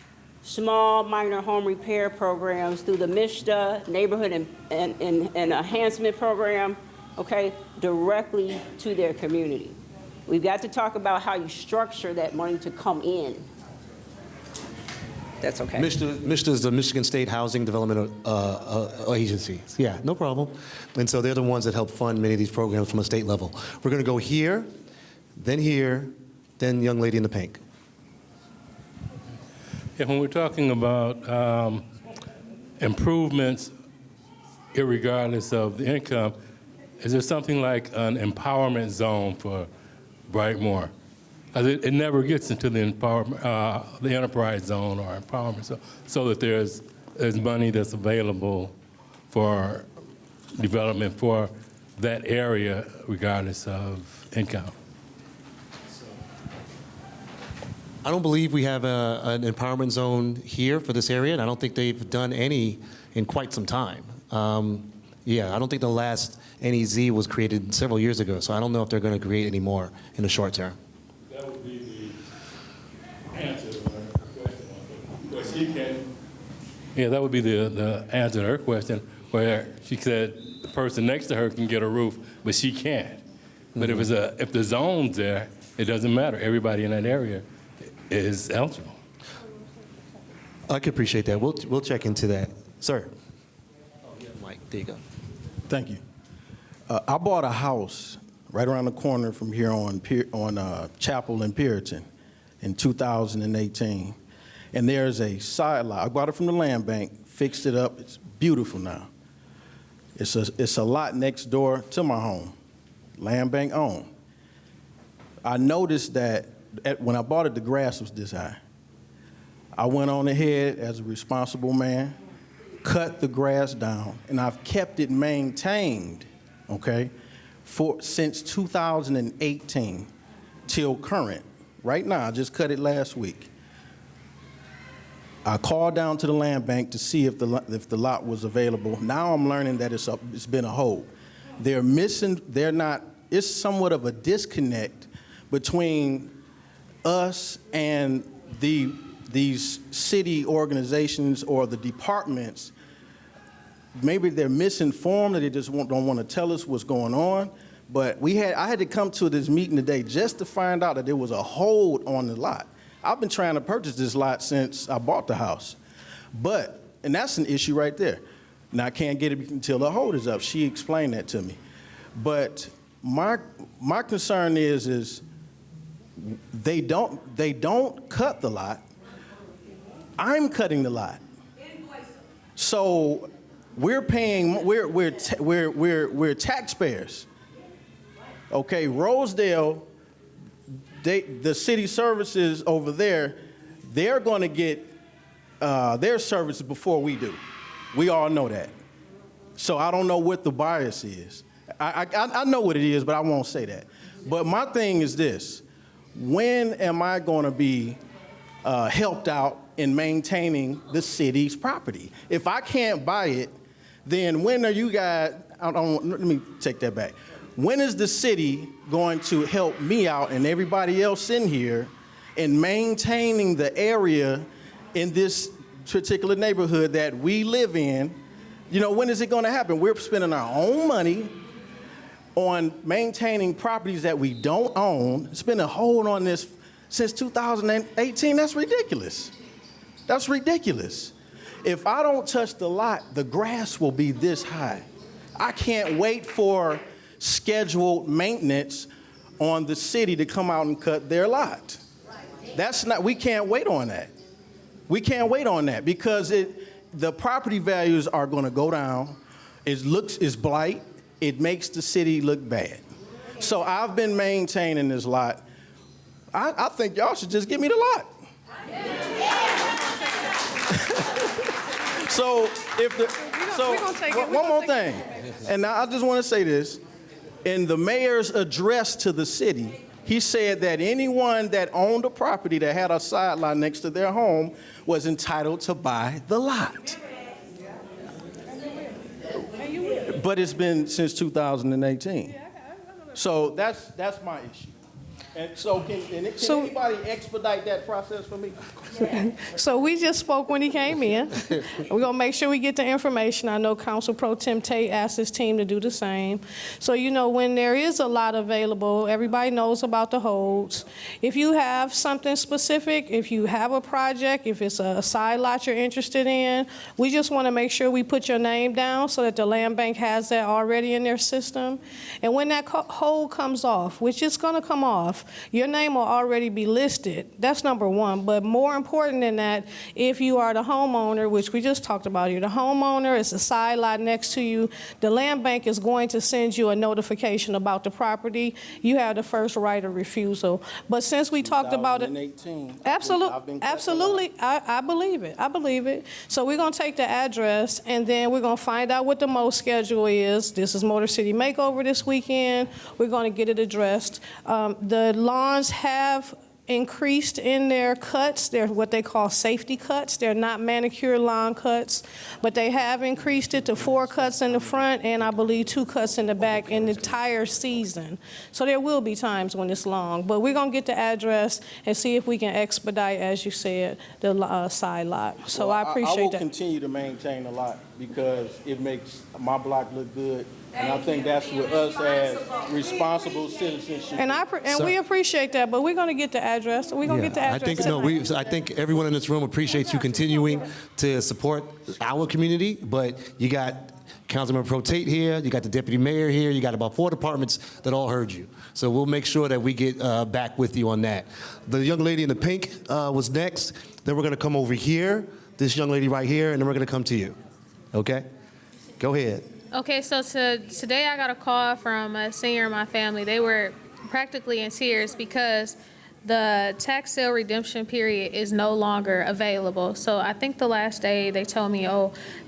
small minor home repair programs through the MISHDA Neighborhood and Enhancement Program, okay, directly to their community. We've got to talk about how you structure that money to come in. That's okay.
MISHDA is the Michigan State Housing Development Agency. Yeah, no problem. And so they're the ones that help fund many of these programs from a state level. We're going to go here, then young lady in the pink.
Yeah, when we're talking about improvements, irregardless of the income, is there something like an empowerment zone for Brightmoor? It never gets into the enterprise zone or empowerment zone, so that there's money that's available for development for that area, regardless of income.
I don't believe we have an empowerment zone here for this area, and I don't think they've done any in quite some time. Yeah, I don't think the last NEZ was created several years ago, so I don't know if they're going to create any more in the short term.
That would be the answer to her question. Where she can. Yeah, that would be the answer to her question, where she said the person next to her can get a roof, but she can't. But if the zone's there, it doesn't matter. Everybody in that area is eligible.
I can appreciate that. We'll check into that. Sir. Oh, yeah, Mike, there you go.
Thank you. I bought a house right around the corner from here on Chapel and Puritan in 2018. And there's a side lot. I bought it from the land bank, fixed it up. It's beautiful now. It's a lot next door to my home, land bank owned. I noticed that when I bought it, the grass was this high. I went on ahead as a responsible man, cut the grass down, and I've kept it maintained, okay, since 2018 till current. Right now, I just cut it last week. I called down to the land bank to see if the lot was available. Now I'm learning that it's been a hold. It's somewhat of a disconnect between us and these city organizations or the departments. Maybe they're misinformed, or they just don't want to tell us what's going on. But I had to come to this meeting today just to find out that there was a hold on the lot. I've been trying to purchase this lot since I bought the house. And that's an issue right there. Now, I can't get it until the hold is up. She explained that to me. But my concern is they don't cut the lot. I'm cutting the lot. So we're paying, we're taxpayers. Okay, Rosedale, the city services over there, they're going to get their services before we do. We all know that. So I don't know what the bias is. I know what it is, but I won't say that. But my thing is this. when am I going to be helped out in maintaining the city's property? If I can't buy it, then when are you guys, let me take that back. When is the city going to help me out and everybody else in here in maintaining the area in this particular neighborhood that we live in? You know, when is it going to happen? We're spending our own money on maintaining properties that we don't own, spending a hold on this since 2018. That's ridiculous. That's ridiculous. If I don't touch the lot, the grass will be this high. I can't wait for scheduled maintenance on the city to come out and cut their lot. We can't wait on that. We can't wait on that because the property values are going to go down. It's blight. It makes the city look bad. So I've been maintaining this lot. I think y'all should just give me the lot. One more thing, and now I just want to say this. In the mayor's address to the city, he said that anyone that owned a property that had a side lot next to their home was entitled to buy the lot. But it's been since 2018. So that's my issue. And so can anybody expedite that process for me?
So we just spoke when he came in. We're going to make sure we get the information. I know Council Pro Tem Tate asked his team to do the same. So, you know, when there is a lot available, everybody knows about the holds. If you have something specific, if you have a project, if it's a side lot you're interested in, we just want to make sure we put your name down so that the land bank has that already in their system. And when that hold comes off, which is going to come off, your name will already be listed. That's number one. But more important than that, if you are the homeowner, which we just talked about here, the homeowner is a side lot next to you, the land bank is going to send you a notification about the property. You have the first right of refusal. But since we talked about it, absolutely, I believe it. I believe it. So we're going to take the address, and then we're going to find out what the most schedule is. This is Motor City Makeover this weekend. We're going to get it addressed. The lawns have increased in their cuts. They're what they call safety cuts. They're not manicure lawn cuts, but they have increased it to 4 cuts in the front and I believe 2 cuts in the back in the entire season. So there will be times when it's long, but we're going to get the address and see if we can expedite, as you said, the side lot. So I appreciate that.
I will continue to maintain the lot because it makes my block look good. And I think that's what us as responsible citizens should do.
We appreciate that, but we're going to get the address. We're going to get the address.
I think everyone in this room appreciates you continuing to support our community, but you got Councilman Pro Tate here, you got the Deputy Mayor here, you got about 4 departments that all heard you. So we'll make sure that we get back with you on that. The young lady in the pink was next. Then we're going to come over here, this young lady right here, and then we're going to come to you. Okay? Go ahead.
Okay, so today I got a call from a senior in my family. They were practically in tears because the tax sale redemption period is no longer available. So I think the last day they told me,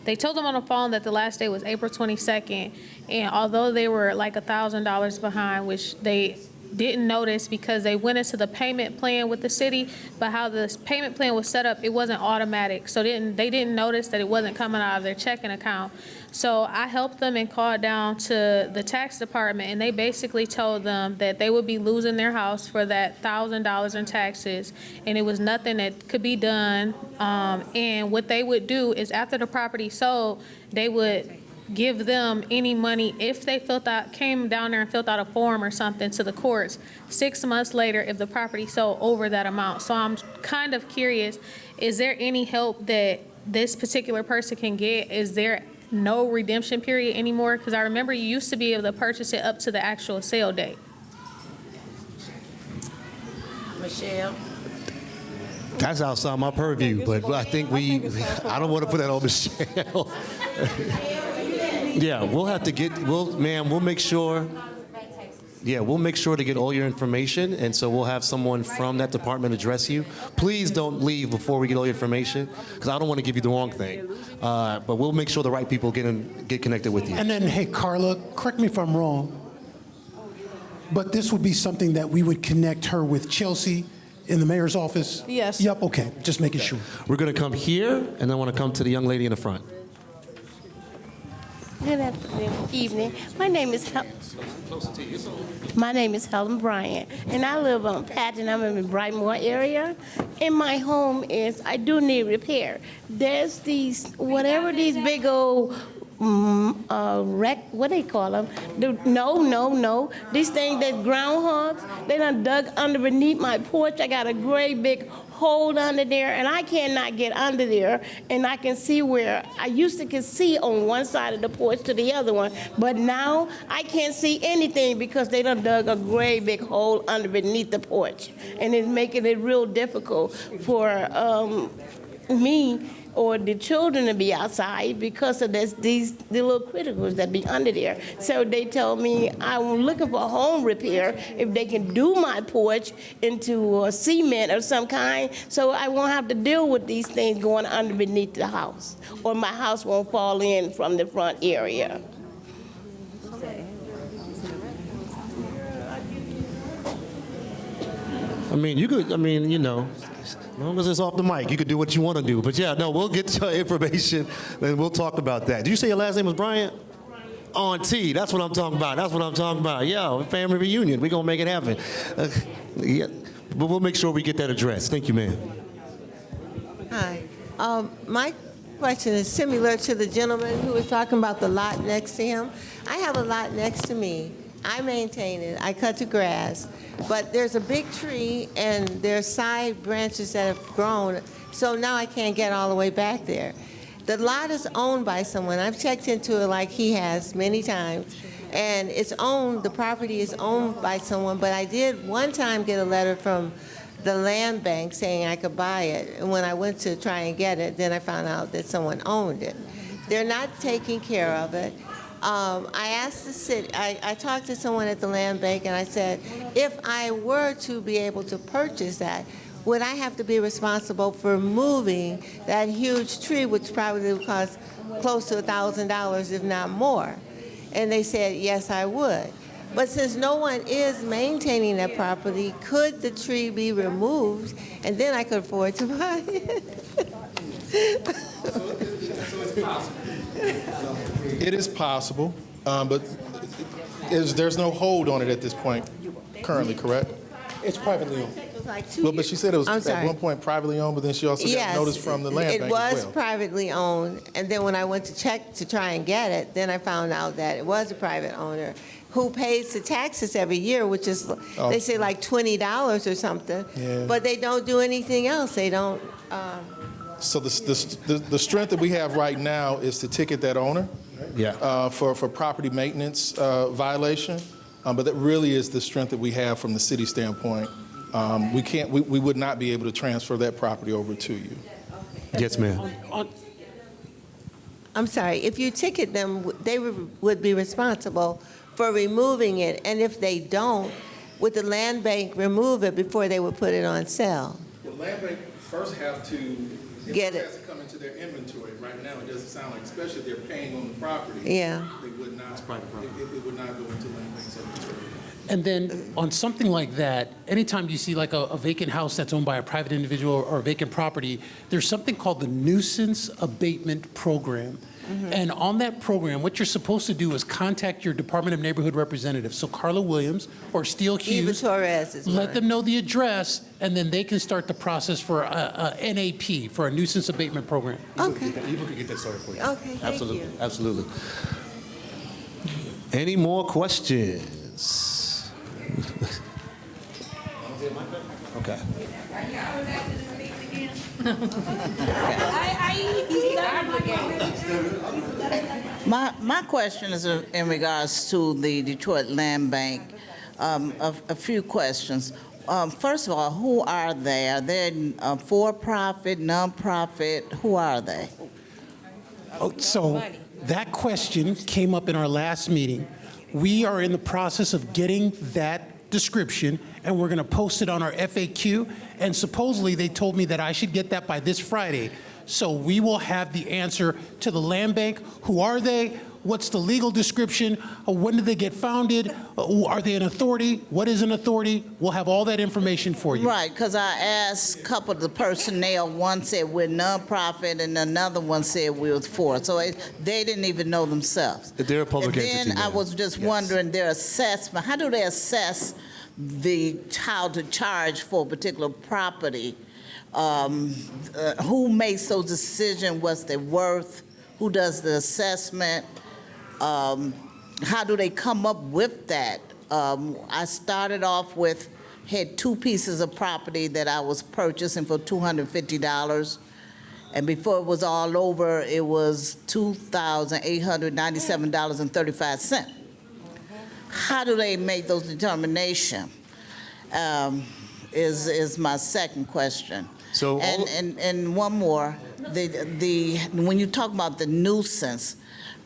they told them on the phone that the last day was April 22nd. And although they were like $1,000 behind, which they didn't notice because they went into the payment plan with the city, but how the payment plan was set up, it wasn't automatic. So they didn't notice that it wasn't coming out of their checking account. So I helped them and called down to the tax department, and they basically told them that they would be losing their house for that $1,000 in taxes, and it was nothing that could be done. And what they would do is after the property sold, they would give them any money if they came down there and filled out a form or something to the courts 6 months later if the property sold over that amount. So I'm kind of curious, is there any help that this particular person can get? Is there no redemption period anymore? Because I remember you used to be able to purchase it up to the actual sale date.
Michelle?
That's outside my purview, but I think I don't want to put that on Michelle. Yeah, we'll have to we'll make sure. Yeah, we'll make sure to get all your information, and so we'll have someone from that department address you. Please don't leave before we get all your information, because I don't want to give you the wrong thing. But we'll make sure the right people get connected with you.
And then, hey, Carla, correct me if I'm wrong. But this would be something that we would connect her with Chelsea in the mayor's office?
Yes.
Yep, okay, just making sure.
We're going to come here, and I want to come to the young lady in the front.
Good afternoon, evening. My name is Helen Bryant, and I live on Patton. I'm in the Brightmoor area. And my home I do need repair. There's these big old what they call them? No. These things that groundhogs, they done dug underneath my porch. I got a great big hole under there, and I cannot get under there. And I can see where I used to could see on one side of the porch to the other one, but now I can't see anything because they done dug a great big hole underneath the porch, and it's making it real difficult for me or the children to be outside because of the little criticals that be under there. So they told me I'm looking for home repair if they can do my porch into cement of some kind, so I won't have to deal with these things going underneath the house, or my house won't fall in from the front area.
I mean, you could, as long as it's off the mic, you could do what you want to do. But yeah, no, we'll get your information and we'll talk about that. Did you say your last name was Bryant? Auntie, that's what I'm talking about. Yeah, family reunion. We're going to make it happen. Yeah, but we'll make sure we get that addressed. Thank you, ma'am.
Hi. My question is similar to the gentleman who was talking about the lot next to him. I have a lot next to me. I maintain it. I cut the grass. But there's a big tree, and there's side branches that have grown, so now I can't get all the way back there. The lot is owned by someone. I've checked into it like he has many times, and the property is owned by someone, but I did one time get a letter from the land bank saying I could buy it, and when I went to try and get it, then I found out that someone owned it. They're not taking care of it. I asked the city, I talked to someone at the land bank, and I said, if I were to be able to purchase that, would I have to be responsible for moving that huge tree, which probably would cost close to $1,000, if not more? And they said, yes, I would. But since no one is maintaining that property, could the tree be removed, and then I could afford to buy it?
So it's possible. It is possible, but there's no hold on it at this point currently, correct?
It's privately owned.
Well, but she said it was
I'm
at
sorry.
one point privately owned, but then she also got notice from the land bank
It was
as well.
privately owned, and then when I went to check to try and get it, then I found out that it was a private owner who pays the taxes every year, which is, they say like $20 or something,
Yeah.
but they don't do anything else. They don't.
So the strength that we have right now is to ticket that owner for property maintenance violation, but that really is the strength that we have from the city standpoint. We would not be able to transfer that property over to you.
Yes, ma'am.
I'm sorry, if you ticket them, they would be responsible for removing it, and if they don't, would the land bank remove it before they would put it on sale?
The land bank first have to
Get it.
has to come into their inventory. Right now, it doesn't sound like, especially if they're paying on the property.
Yeah.
They would not. It would not go into land bank's inventory.
And then on something like that, anytime you see like a vacant house that's owned by a private individual or a vacant property, there's something called the nuisance abatement program. And on that program, what you're supposed to do is contact your Department of Neighborhood representative. So Carla Williams or Steele Hughes,
Eva Torres is
let
mine.
them know the address, and then they can start the process for a NAP, for a nuisance abatement program.
Okay.
Eva could get that started for you.
Okay, thank
Absolutely,
you.
absolutely. Any more questions? Okay.
My question is in regards to the Detroit Land Bank. A few questions. First of all, who are they? Are they for-profit, non-profit? Who are they?
Oh, so that question came up in our last meeting. We are in the process of getting that description, and we're going to post it on our FAQ. And supposedly they told me that I should get that by this Friday. So we will have the answer to the land bank. Who are they? What's the legal description? When did they get founded? Are they an authority? What is an authority? We'll have all that information for you.
Right, because I asked a couple of the personnel, one said we're nonprofit and another one said we was for. So they didn't even know themselves.
They're a public
and
entity.
then I
ma'am.
was just wondering their assessment. How do they assess how to charge for a particular property? Who makes those decisions? What's their worth? Who does the assessment? How do they come up with that? I started off with, had 2 pieces of property that I was purchasing for $250. And before it was all over, it was $2,897.35. How do they make those determinations? Is my second question.
So
and one more, when you talk about the nuisance,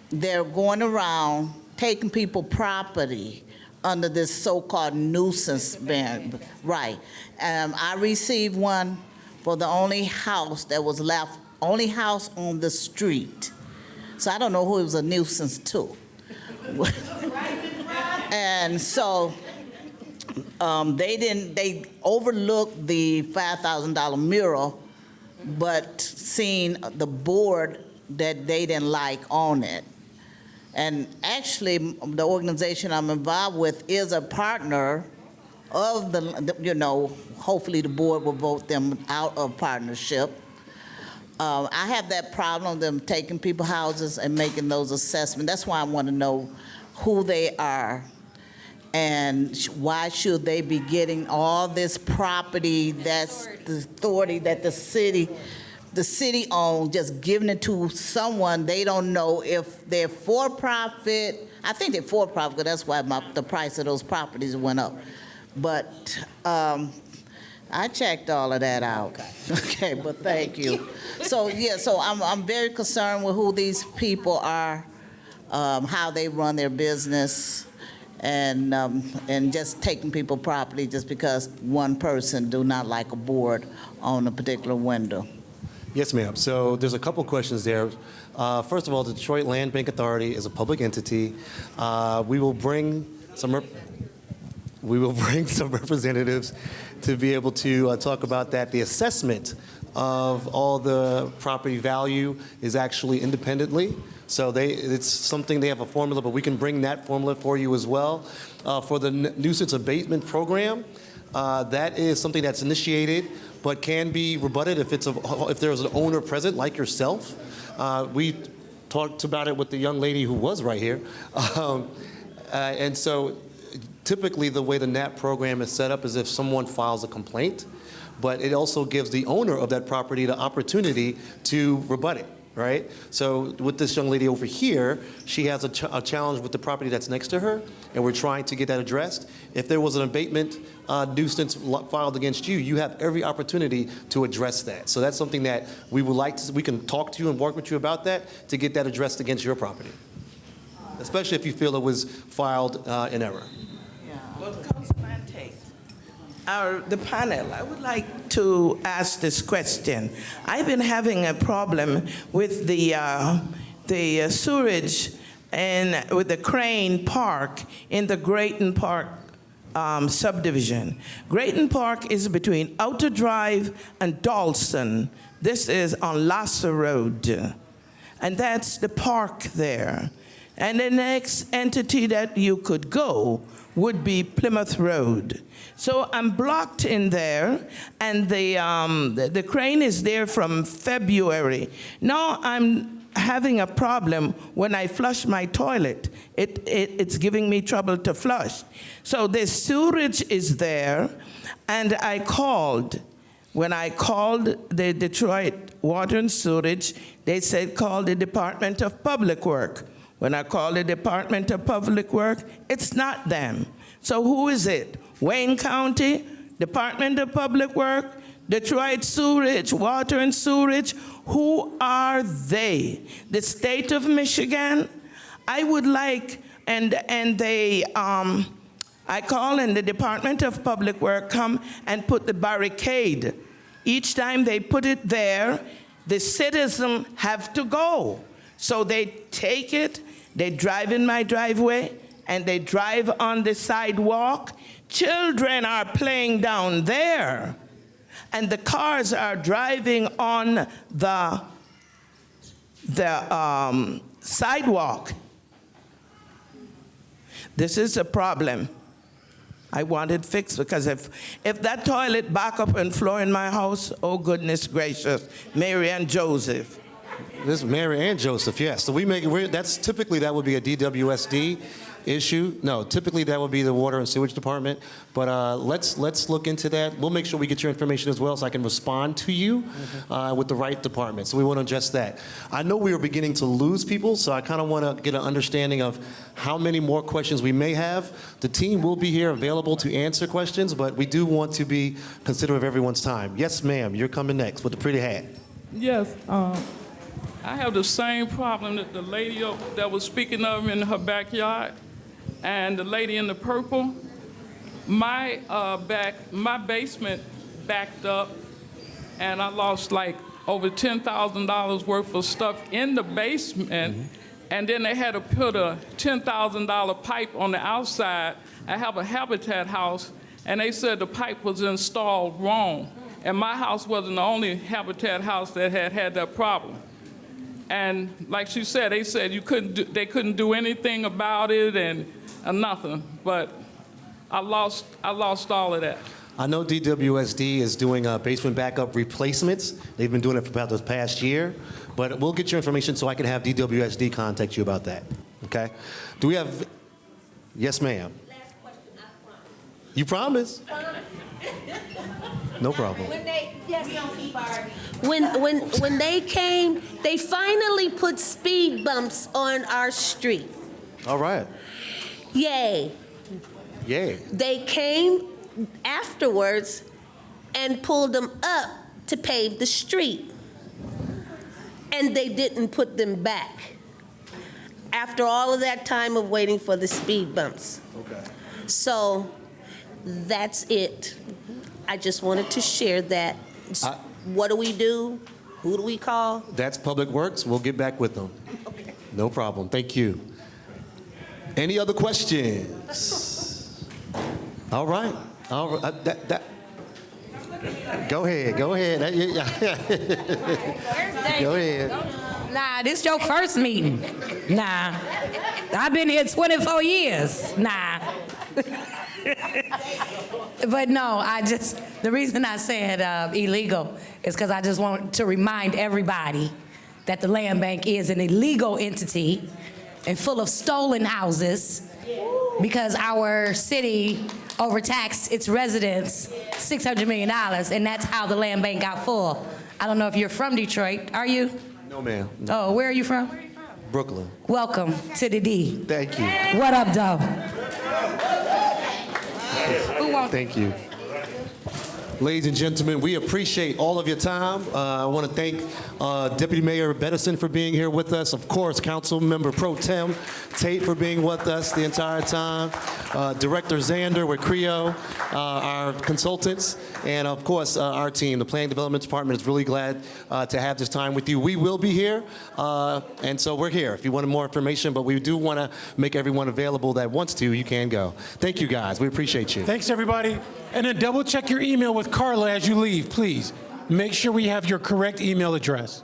they're going around taking people property under this so-called nuisance ban, right? I received one for the only house that was left, only house on the street. So I don't know who it was a nuisance to. And so they overlooked the $5,000 mural, but seen the board that they didn't like on it. And actually, the organization I'm involved with is a partner of hopefully the board will vote them out of partnership. I have that problem, them taking people's houses and making those assessments. That's why I want to know who they are and why should they be getting all this property that's the authority that the city owns, just giving it to someone they don't know if they're for-profit. I think they're for-profit, because that's why the price of those properties went up. But I checked all of that out. Okay, but thank you. So I'm very concerned with who these people are, how they run their business, and just taking people property just because one person do not like a board on a particular window.
Yes, ma'am. So there's a couple questions there. First of all, the Detroit Land Bank Authority is a public entity. We will bring some representatives to be able to talk about that. The assessment of all the property value is actually independently. So it's something, they have a formula, but we can bring that formula for you as well. For the nuisance abatement program, that is something that's initiated but can be rebutted if there's an owner present, like yourself. We talked about it with the young lady who was right here. And so typically the way the NAP program is set up is if someone files a complaint, but it also gives the owner of that property the opportunity to rebut it, right? So with this young lady over here, she has a challenge with the property that's next to her, and we're trying to get that addressed. If there was an abatement nuisance filed against you, you have every opportunity to address that. So that's something that we can talk to you and work with you about that to get that addressed against your property, especially if you feel it was filed in error.
Well, Councilman Tate, the panel, I would like to ask this question. I've been having a problem with the sewerage and with the Crane Park in the Grayton Park subdivision. Grayton Park is between Outer Drive and Dalston. This is on Lasser Road, and that's the park there. And the next entity that you could go would be Plymouth Road. So I'm blocked in there, and the crane is there from February. Now I'm having a problem when I flush my toilet. It's giving me trouble to flush. So the sewerage is there, and I called. When I called the Detroit Water and Sewerage, they said call the Department of Public Work. When I call the Department of Public Work, it's not them. So who is it? Wayne County, Department of Public Work, Detroit Sewerage, Water and Sewerage. Who are they? The state of Michigan? I would like, I call and the Department of Public Work come and put the barricade. Each time they put it there, the citizens have to go. So they take it They drive in my driveway, and they drive on the sidewalk. Children are playing down there, and the cars are driving on the sidewalk. This is a problem. I want it fixed, because if that toilet back up and floor in my house, oh goodness gracious, Mary and Joseph.
This is Mary and Joseph, yes. So that's typically that would be a DWSD issue. No, typically that would be the Water and Sewage Department. But let's look into that. We'll make sure we get your information as well, so I can respond to you with the right department. So we want to adjust that. I know we are beginning to lose people, so I kind of want to get an understanding of how many more questions we may have. The team will be here available to answer questions, but we do want to be considerate of everyone's time. Yes, ma'am, you're coming next with the pretty hat.
Yes, I have the same problem that the lady that was speaking of in her backyard, and the lady in the purple. My basement backed up, and I lost like over $10,000 worth of stuff in the basement, and then they had to put a $10,000 pipe on the outside. I have a Habitat house, and they said the pipe was installed wrong, and my house wasn't the only Habitat house that had that problem. And like she said, they said they couldn't do anything about it and nothing. But I lost all of that.
I know DWSD is doing basement backup replacements. They've been doing it for about the past year. But we'll get your information so I can have DWSD contact you about that. Okay? Do we have? Yes, ma'am.
Last question, I promise.
You promise? No problem.
When they came, they finally put speed bumps on our street.
All right.
Yay.
Yay.
They came afterwards and pulled them up to pave the street. And they didn't put them back after all of that time of waiting for the speed bumps.
Okay.
So that's it. I just wanted to share that. What do we do? Who do we call?
That's Public Works. We'll get back with them.
Okay.
No problem. Thank you. Any other questions? All right. All right. Go ahead. Go ahead. Go ahead.
Nah, this your first meeting. Nah. I've been here 24 years. Nah. But no, the reason I said illegal is because I just want to remind everybody that the land bank is an illegal entity and full of stolen houses because our city overtaxed its residents $600 million, and that's how the land bank got full. I don't know if you're from Detroit. Are you?
No, ma'am. No.
Oh, where are you from?
Brooklyn.
Welcome to the D.
Thank you.
What up, though?
Thank you. Ladies and gentlemen, we appreciate all of your time. I want to thank Deputy Mayor Bettison for being here with us. Of course, Council Member Pro Tem Tate for being with us the entire time. Director Zander with CREO, our consultants, and of course, our team. The Planning Development Department is really glad to have this time with you. We will be here, and so we're here if you wanted more information, but we do want to make everyone available that wants to. You can go. Thank you, guys. We appreciate you.
Thanks, everybody. And then double check your email with Carla as you leave, please. Make sure we have your correct email address.